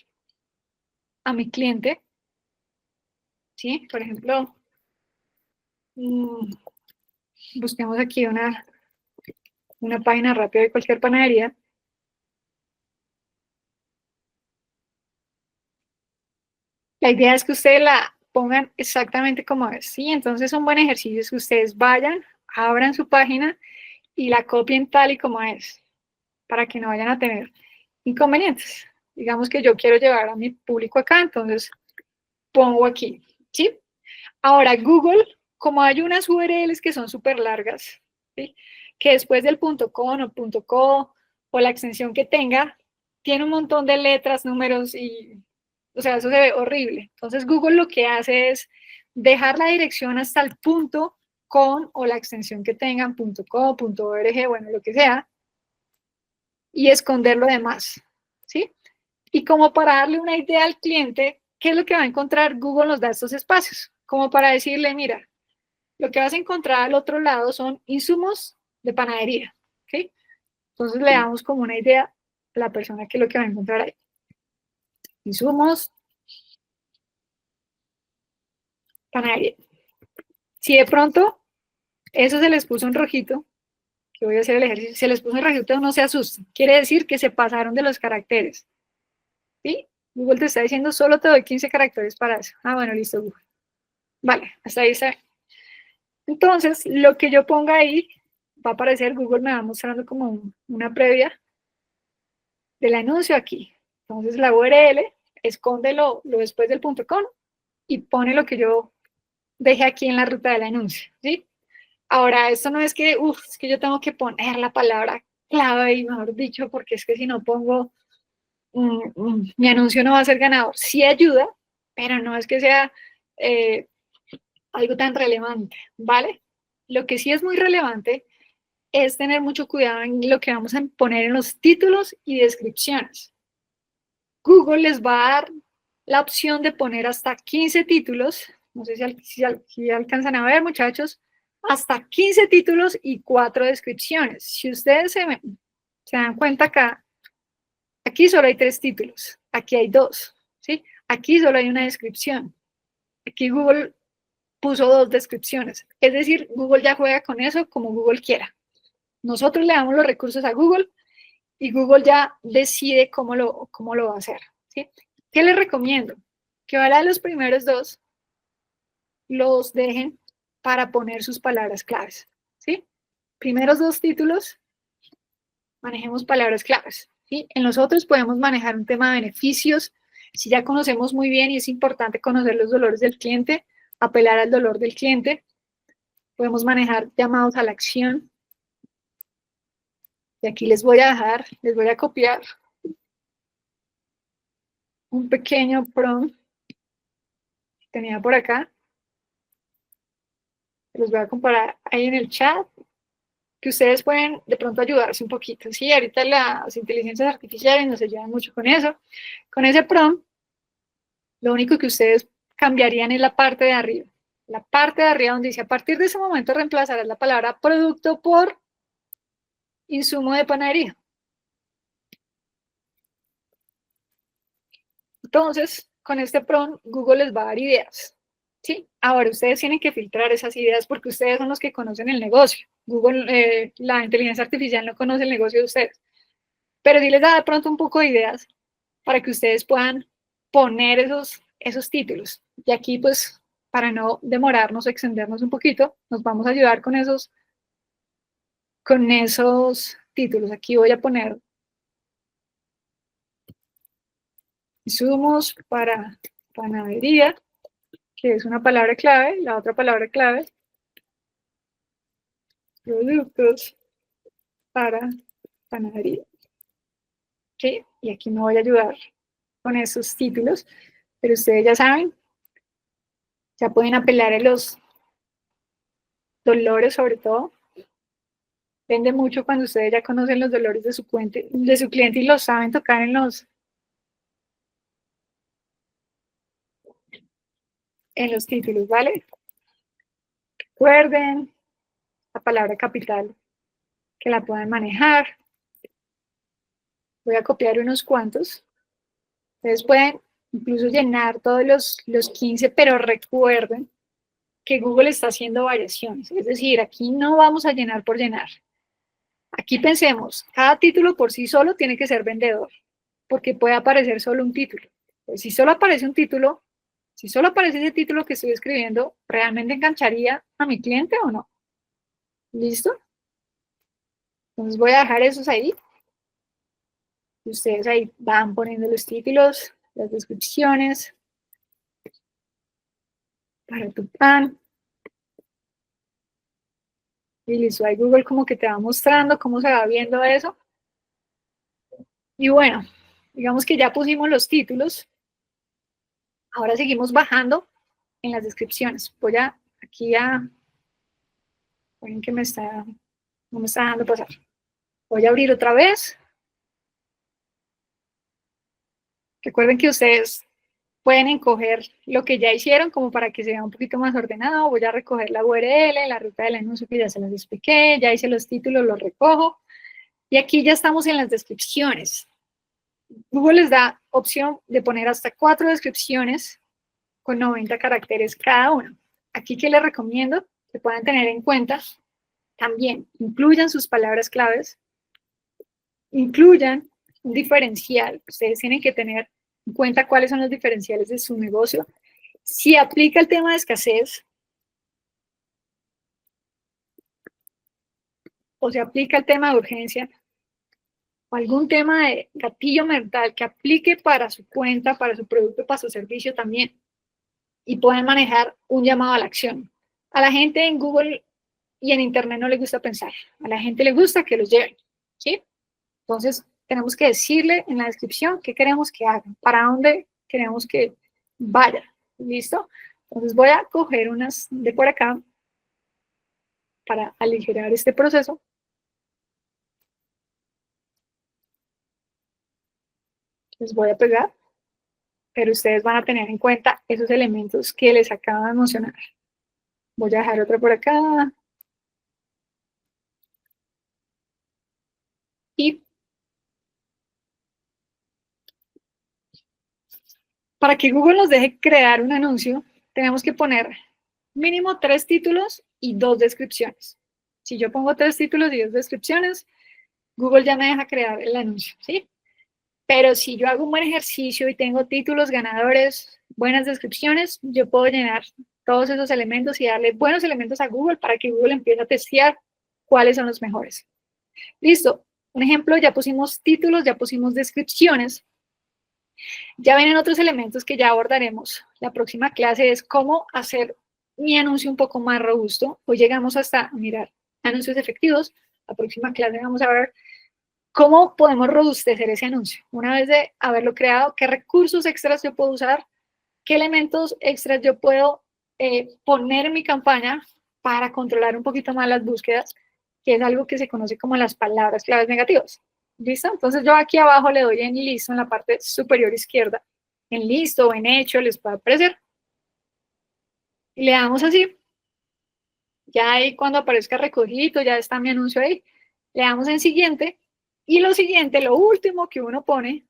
a mi cliente, ¿sí? Por ejemplo, busquemos aquí una página rápida de cualquier panadería. La idea es que ustedes la pongan exactamente como es, ¿sí? Entonces un buen ejercicio es que ustedes vayan, abran su página y la copien tal y como es, para que no vayan a tener inconvenientes. Digamos que yo quiero llevar a mi público acá, entonces pongo aquí, ¿sí? Ahora, Google, como hay unas URLs que son súper largas, ¿sí? Que después del .com o .co o la extensión que tenga, tiene un montón de letras, números y, o sea, eso se ve horrible. Entonces, Google lo que hace es dejar la dirección hasta el .com o la extensión que tengan, .co, .org, bueno, lo que sea, y esconder lo demás, ¿sí? Y como para darle una idea al cliente, ¿qué es lo que va a encontrar? Google nos da estos espacios, como para decirle, mira, lo que vas a encontrar al otro lado son insumos de panadería, ¿ok? Entonces le damos como una idea la persona que es lo que va a encontrar ahí. Insumos, panadería. Si de pronto eso se les puso en rojito, que voy a hacer el ejercicio, se les puso en rojito, no se asusten. Quiere decir que se pasaron de los caracteres. ¿Sí? Google te está diciendo, solo te doy 15 caracteres para eso. Ah, bueno, listo, Google. Vale, hasta ahí está. Entonces, lo que yo ponga ahí, va a aparecer, Google me va mostrando como una previa del anuncio aquí. Entonces, la URL, esconde lo después del .com y pone lo que yo dejé aquí en la ruta del anuncio, ¿sí? Ahora, esto no es que, es que yo tengo que poner la palabra clave y mejor dicho, porque es que si no pongo, mi anuncio no va a ser ganador. Sí ayuda, pero no es que sea algo tan relevante, ¿vale? Lo que sí es muy relevante es tener mucho cuidado en lo que vamos a poner en los títulos y descripciones. Google les va a dar la opción de poner hasta 15 títulos, no sé si alcanzan a ver, muchachos, hasta 15 títulos y 4 descripciones. Si ustedes se dan cuenta acá, aquí solo hay 3 títulos, aquí hay 2, ¿sí? Aquí solo hay una descripción. Aquí Google puso 2 descripciones. Es decir, Google ya juega con eso como Google quiera. Nosotros le damos los recursos a Google y Google ya decide cómo lo va a hacer, ¿sí? ¿Qué les recomiendo? Que ahora los primeros 2 los dejen para poner sus palabras claves, ¿sí? Primeros 2 títulos, manejemos palabras claves, ¿sí? En los otros podemos manejar un tema de beneficios. Si ya conocemos muy bien y es importante conocer los dolores del cliente, apelar al dolor del cliente, podemos manejar llamados a la acción. Y aquí les voy a copiar un pequeño prompt que tenía por acá. Los voy a comparar ahí en el chat, que ustedes pueden de pronto ayudarse un poquito. Sí, ahorita las inteligencias artificiales nos ayudan mucho con eso. Con ese prompt, lo único que ustedes cambiarían es la parte de arriba. La parte de arriba donde dice, a partir de ese momento reemplazarás la palabra producto por insumo de panadería. Entonces, con este prompt, Google les va a dar ideas. ¿Sí? Ahora, ustedes tienen que filtrar esas ideas porque ustedes son los que conocen el negocio. Google, la inteligencia artificial no conoce el negocio de ustedes. Pero sí les da de pronto un poco de ideas para que ustedes puedan poner esos títulos. Y aquí, pues, para no demorarnos, extendernos un poquito, nos vamos a ayudar con esos títulos. Aquí voy a poner insumos para panadería, que es una palabra clave. La otra palabra clave, productos para panadería. ¿Sí? Y aquí me voy a ayudar con esos títulos, pero ustedes ya saben, ya pueden apelar a los dolores sobre todo. Depende mucho cuando ustedes ya conocen los dolores de su cliente y los saben tocar en los títulos, ¿vale? Recuerden la palabra capital que la puedan manejar. Voy a copiar unos cuantos. Ustedes pueden incluso llenar todos los 15, pero recuerden que Google está haciendo variaciones. Es decir, aquí no vamos a llenar por llenar. Aquí pensemos, cada título por sí solo tiene que ser vendedor, porque puede aparecer solo un título. Pues si solo aparece un título, si solo aparece ese título que estoy escribiendo, ¿realmente engancharía a mi cliente o no? ¿Listo? Entonces voy a dejar esos ahí. Y ustedes ahí van poniendo los títulos, las descripciones para tu plan. Y listo, ahí Google como que te va mostrando cómo se va viendo eso. Y bueno, digamos que ya pusimos los títulos. Ahora seguimos bajando en las descripciones. Voy aquí ven que no me está dejando pasar. Voy a abrir otra vez. Recuerden que ustedes pueden encoger lo que ya hicieron como para que se vea un poquito más ordenado. Voy a recoger la URL, la ruta del anuncio que ya se las expliqué, ya hice los títulos, los recojo. Y aquí ya estamos en las descripciones. Google les da opción de poner hasta 4 descripciones con 90 caracteres cada una. Aquí que les recomiendo que puedan tener en cuenta también, incluyan sus palabras claves, incluyan un diferencial. Ustedes tienen que tener en cuenta cuáles son los diferenciales de su negocio. Si aplica el tema de escasez o se aplica el tema de urgencia o algún tema de gatillo mental que aplique para su cuenta, para su producto, para su servicio también. Y pueden manejar un llamado a la acción. A la gente en Google y en Internet no le gusta pensar. A la gente le gusta que los lleven. ¿Sí? Entonces, tenemos que decirle en la descripción qué queremos que hagan, para dónde queremos que vaya. ¿Listo? Entonces, voy a coger unas de por acá para aligerar este proceso. Les voy a pegar, pero ustedes van a tener en cuenta esos elementos que les acabo de mencionar. Voy a dejar otra por acá. Y para que Google nos deje crear un anuncio, tenemos que poner mínimo 3 títulos y 2 descripciones. Si yo pongo 3 títulos y 2 descripciones, Google ya me deja crear el anuncio, ¿sí? Pero si yo hago un buen ejercicio y tengo títulos ganadores, buenas descripciones, yo puedo llenar todos esos elementos y darle buenos elementos a Google para que Google empiece a testear cuáles son los mejores. Listo. Un ejemplo, ya pusimos títulos, ya pusimos descripciones. Ya vienen otros elementos que ya abordaremos. La próxima clase es cómo hacer mi anuncio un poco más robusto. Hoy llegamos hasta mirar anuncios efectivos. La próxima clase vamos a ver cómo podemos robustecer ese anuncio. Una vez de haberlo creado, qué recursos extras yo puedo usar, qué elementos extras yo puedo poner en mi campaña para controlar un poquito más las búsquedas, que es algo que se conoce como las palabras claves negativas. ¿Listo? Entonces yo aquí abajo le doy en listo en la parte superior izquierda. En listo o en hecho les puede aparecer. Y le damos así. Ya ahí cuando aparezca recogido, ya está mi anuncio ahí. Le damos en siguiente. Y lo siguiente, lo último que uno pone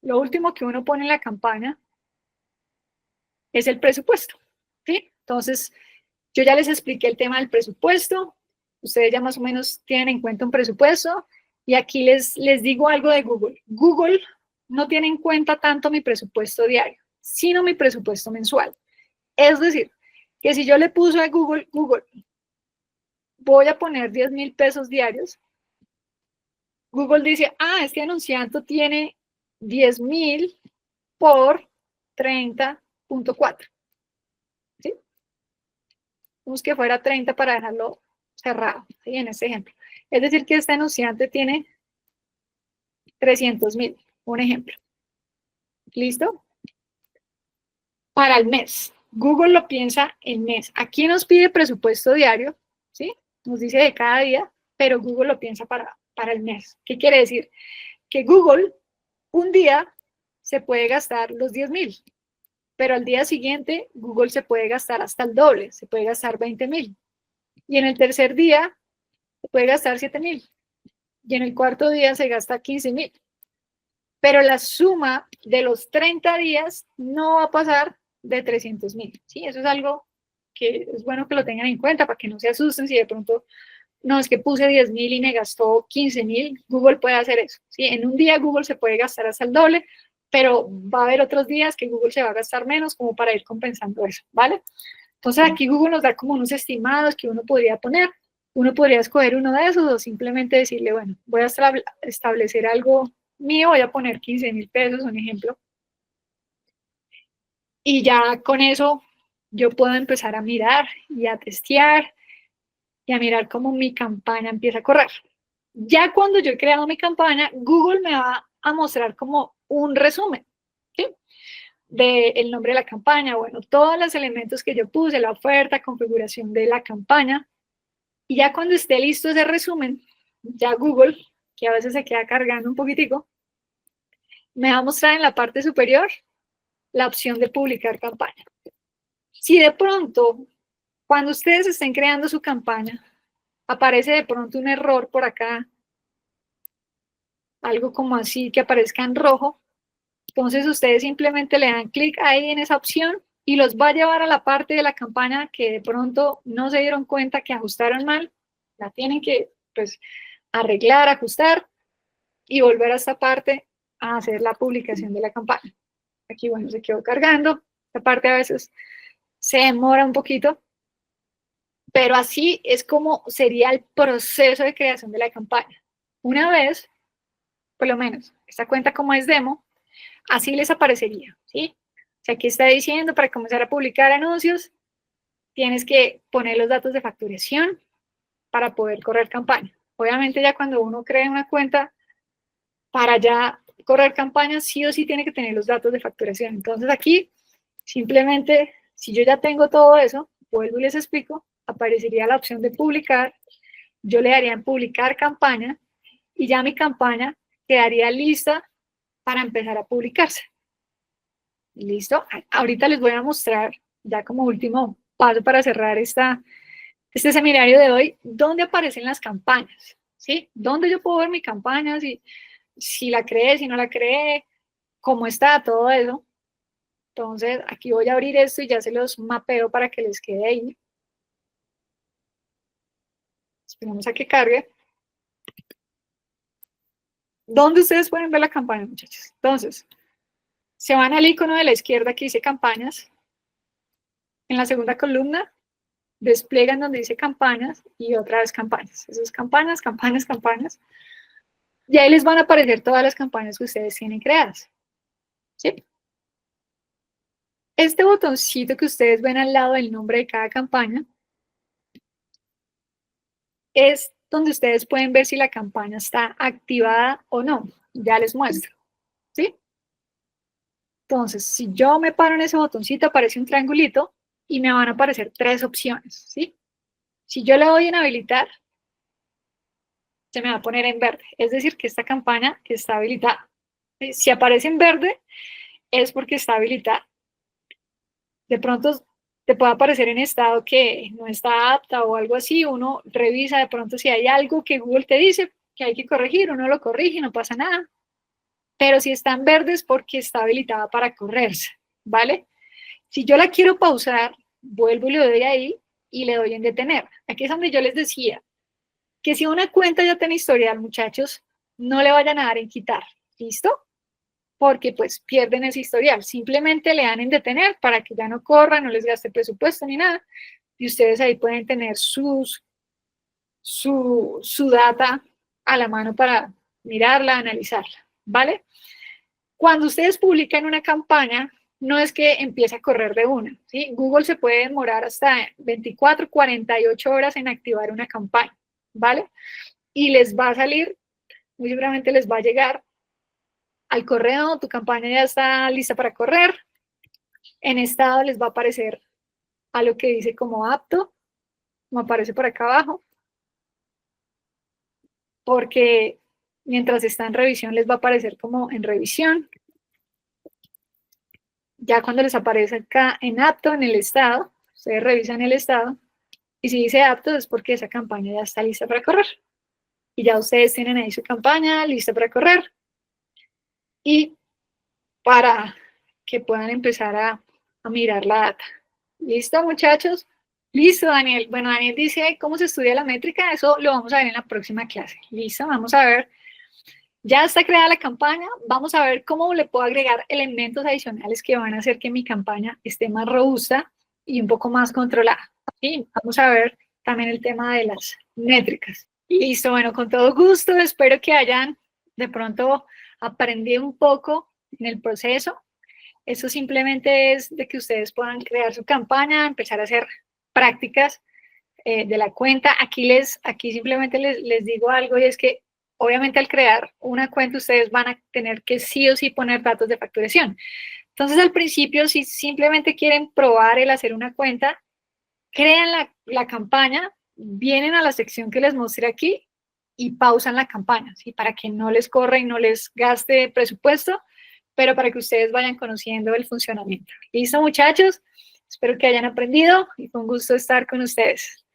en la campaña es el presupuesto. ¿Sí? Entonces, yo ya les expliqué el tema del presupuesto. Ustedes ya más o menos tienen en cuenta un presupuesto. Y aquí les digo algo de Google. Google no tiene en cuenta tanto mi presupuesto diario, sino mi presupuesto mensual. Es decir, que si yo le puse a Google, voy a poner 10,000 pesos diarios, Google dice, este anunciante tiene 10,000 por 30.4. ¿Sí? Vamos que fuera 30 para dejarlo cerrado, ¿sí? En este ejemplo. Es decir, que este anunciante tiene 300,000, un ejemplo. ¿Listo? Para el mes. Google lo piensa en mes. Aquí nos pide presupuesto diario, ¿sí? Nos dice de cada día, pero Google lo piensa para el mes. ¿Qué quiere decir? Que Google un día se puede gastar los 10,000, pero al día siguiente Google se puede gastar hasta el doble, se puede gastar 20,000. Y en el tercer día se puede gastar 7,000. Y en el cuarto día se gasta 15,000. Pero la suma de los 30 días no va a pasar de 300,000. ¿Sí? Eso es algo que es bueno que lo tengan en cuenta para que no se asusten si de pronto, no, es que puse 10,000 y me gastó 15,000. Google puede hacer eso. ¿Sí? En un día Google se puede gastar hasta el doble, pero va a haber otros días que Google se va a gastar menos como para ir compensando eso, ¿vale? Entonces aquí Google nos da como unos estimados que uno podría poner. Uno podría escoger uno de esos o simplemente decirle, bueno, voy a establecer algo mío, voy a poner 15,000 pesos, un ejemplo. Y ya con eso yo puedo empezar a mirar y a testear y a mirar cómo mi campaña empieza a correr. Ya cuando yo he creado mi campaña, Google me va a mostrar como un resumen, ¿sí? Del nombre de la campaña, bueno, todos los elementos que yo puse, la oferta, configuración de la campaña. Y ya cuando esté listo ese resumen, ya Google, que a veces se queda cargando un poquitico, me va a mostrar en la parte superior la opción de publicar campaña. Si de pronto, cuando ustedes estén creando su campaña, aparece de pronto un error por acá, algo como así que aparezca en rojo. Entonces ustedes simplemente le dan clic ahí en esa opción y los va a llevar a la parte de la campaña que de pronto no se dieron cuenta que ajustaron mal. La tienen que pues arreglar, ajustar y volver a esta parte a hacer la publicación de la campaña. Aquí, bueno, se quedó cargando. Esta parte a veces se demora un poquito, pero así es como sería el proceso de creación de la campaña. Una vez, por lo menos, esta cuenta como es demo, así les aparecería, ¿sí? O sea, aquí está diciendo, para comenzar a publicar anuncios, tienes que poner los datos de facturación para poder correr campaña. Obviamente ya cuando uno crea una cuenta, para ya correr campañas, sí o sí tiene que tener los datos de facturación. Entonces aquí, simplemente, si yo ya tengo todo eso, vuelvo y les explico, aparecería la opción de publicar, yo le daría en publicar campaña, y ya mi campaña quedaría lista para empezar a publicarse. ¿Listo? Ahorita les voy a mostrar, ya como último paso para cerrar este seminario de hoy, dónde aparecen las campañas, ¿sí? ¿Dónde yo puedo ver mi campaña? Si la creé, si no la creé, cómo está, todo eso. Entonces, aquí voy a abrir esto y ya se los mapeo para que les quede ahí. Esperamos a que cargue. ¿Dónde ustedes pueden ver la campaña, muchachos? Entonces, se van al icono de la izquierda que dice campañas. En la segunda columna, despliegan donde dice campañas y otra vez campañas. Eso es campañas, campañas, campañas. Y ahí les van a aparecer todas las campañas que ustedes tienen creadas. ¿Sí? Este botoncito que ustedes ven al lado del nombre de cada campaña es donde ustedes pueden ver si la campaña está activada o no. Ya les muestro. ¿Sí? Entonces, si yo me paro en ese botoncito, aparece un triangulito y me van a aparecer 3 opciones. ¿Sí? Si yo le doy en habilitar, se me va a poner en verde. Es decir, que esta campaña está habilitada. Si aparece en verde, es porque está habilitada. De pronto te puede aparecer en estado que no está apta o algo así. Uno revisa de pronto si hay algo que Google te dice que hay que corregir, uno lo corrige, no pasa nada. Pero si está en verde es porque está habilitada para correrse, ¿vale? Si yo la quiero pausar, vuelvo y le doy ahí y le doy en detener. Aquí es donde yo les decía que si una cuenta ya tiene historial, muchachos, no le vayan a dar en quitar, ¿listo? Porque pues pierden ese historial. Simplemente le dan en detener para que ya no corra, no les gaste presupuesto ni nada. Y ustedes ahí pueden tener su data a la mano para mirarla, analizarla, ¿vale? Cuando ustedes publican una campaña, no es que empiece a correr de una, ¿sí? Google se puede demorar hasta 24, 48 horas en activar una campaña, ¿vale? Y les va a salir, muy seguramente les va a llegar al correo, tu campaña ya está lista para correr. En estado les va a aparecer a lo que dice como apto, como aparece por acá abajo, porque mientras está en revisión les va a aparecer como en revisión. Ya cuando les aparece acá en apto, en el estado, ustedes revisan el estado, y si dice apto es porque esa campaña ya está lista para correr. Y ya ustedes tienen ahí su campaña lista para correr. Y para que puedan empezar a mirar la data. ¿Listo, muchachos? Listo, Daniel. Bueno, Daniel dice cómo se estudia la métrica. Eso lo vamos a ver en la próxima clase. Listo, vamos a ver. Ya está creada la campaña. Vamos a ver cómo le puedo agregar elementos adicionales que van a hacer que mi campaña esté más robusta y un poco más controlada. Y vamos a ver también el tema de las métricas. Listo, bueno, con todo gusto. Espero que hayan de pronto aprendido un poco en el proceso. Eso simplemente es de que ustedes puedan crear su campaña, empezar a hacer prácticas de la cuenta. Aquí simplemente les digo algo, y es que obviamente al crear una cuenta ustedes van a tener que sí o sí poner datos de facturación. Entonces al principio, si simplemente quieren probar el hacer una cuenta, crean la campaña, vienen a la sección que les mostré aquí y pausan la campaña, ¿sí? Para que no les corra y no les gaste presupuesto, pero para que ustedes vayan conociendo el funcionamiento. ¿Listo, muchachos? Espero que hayan aprendido y fue un gusto estar con ustedes.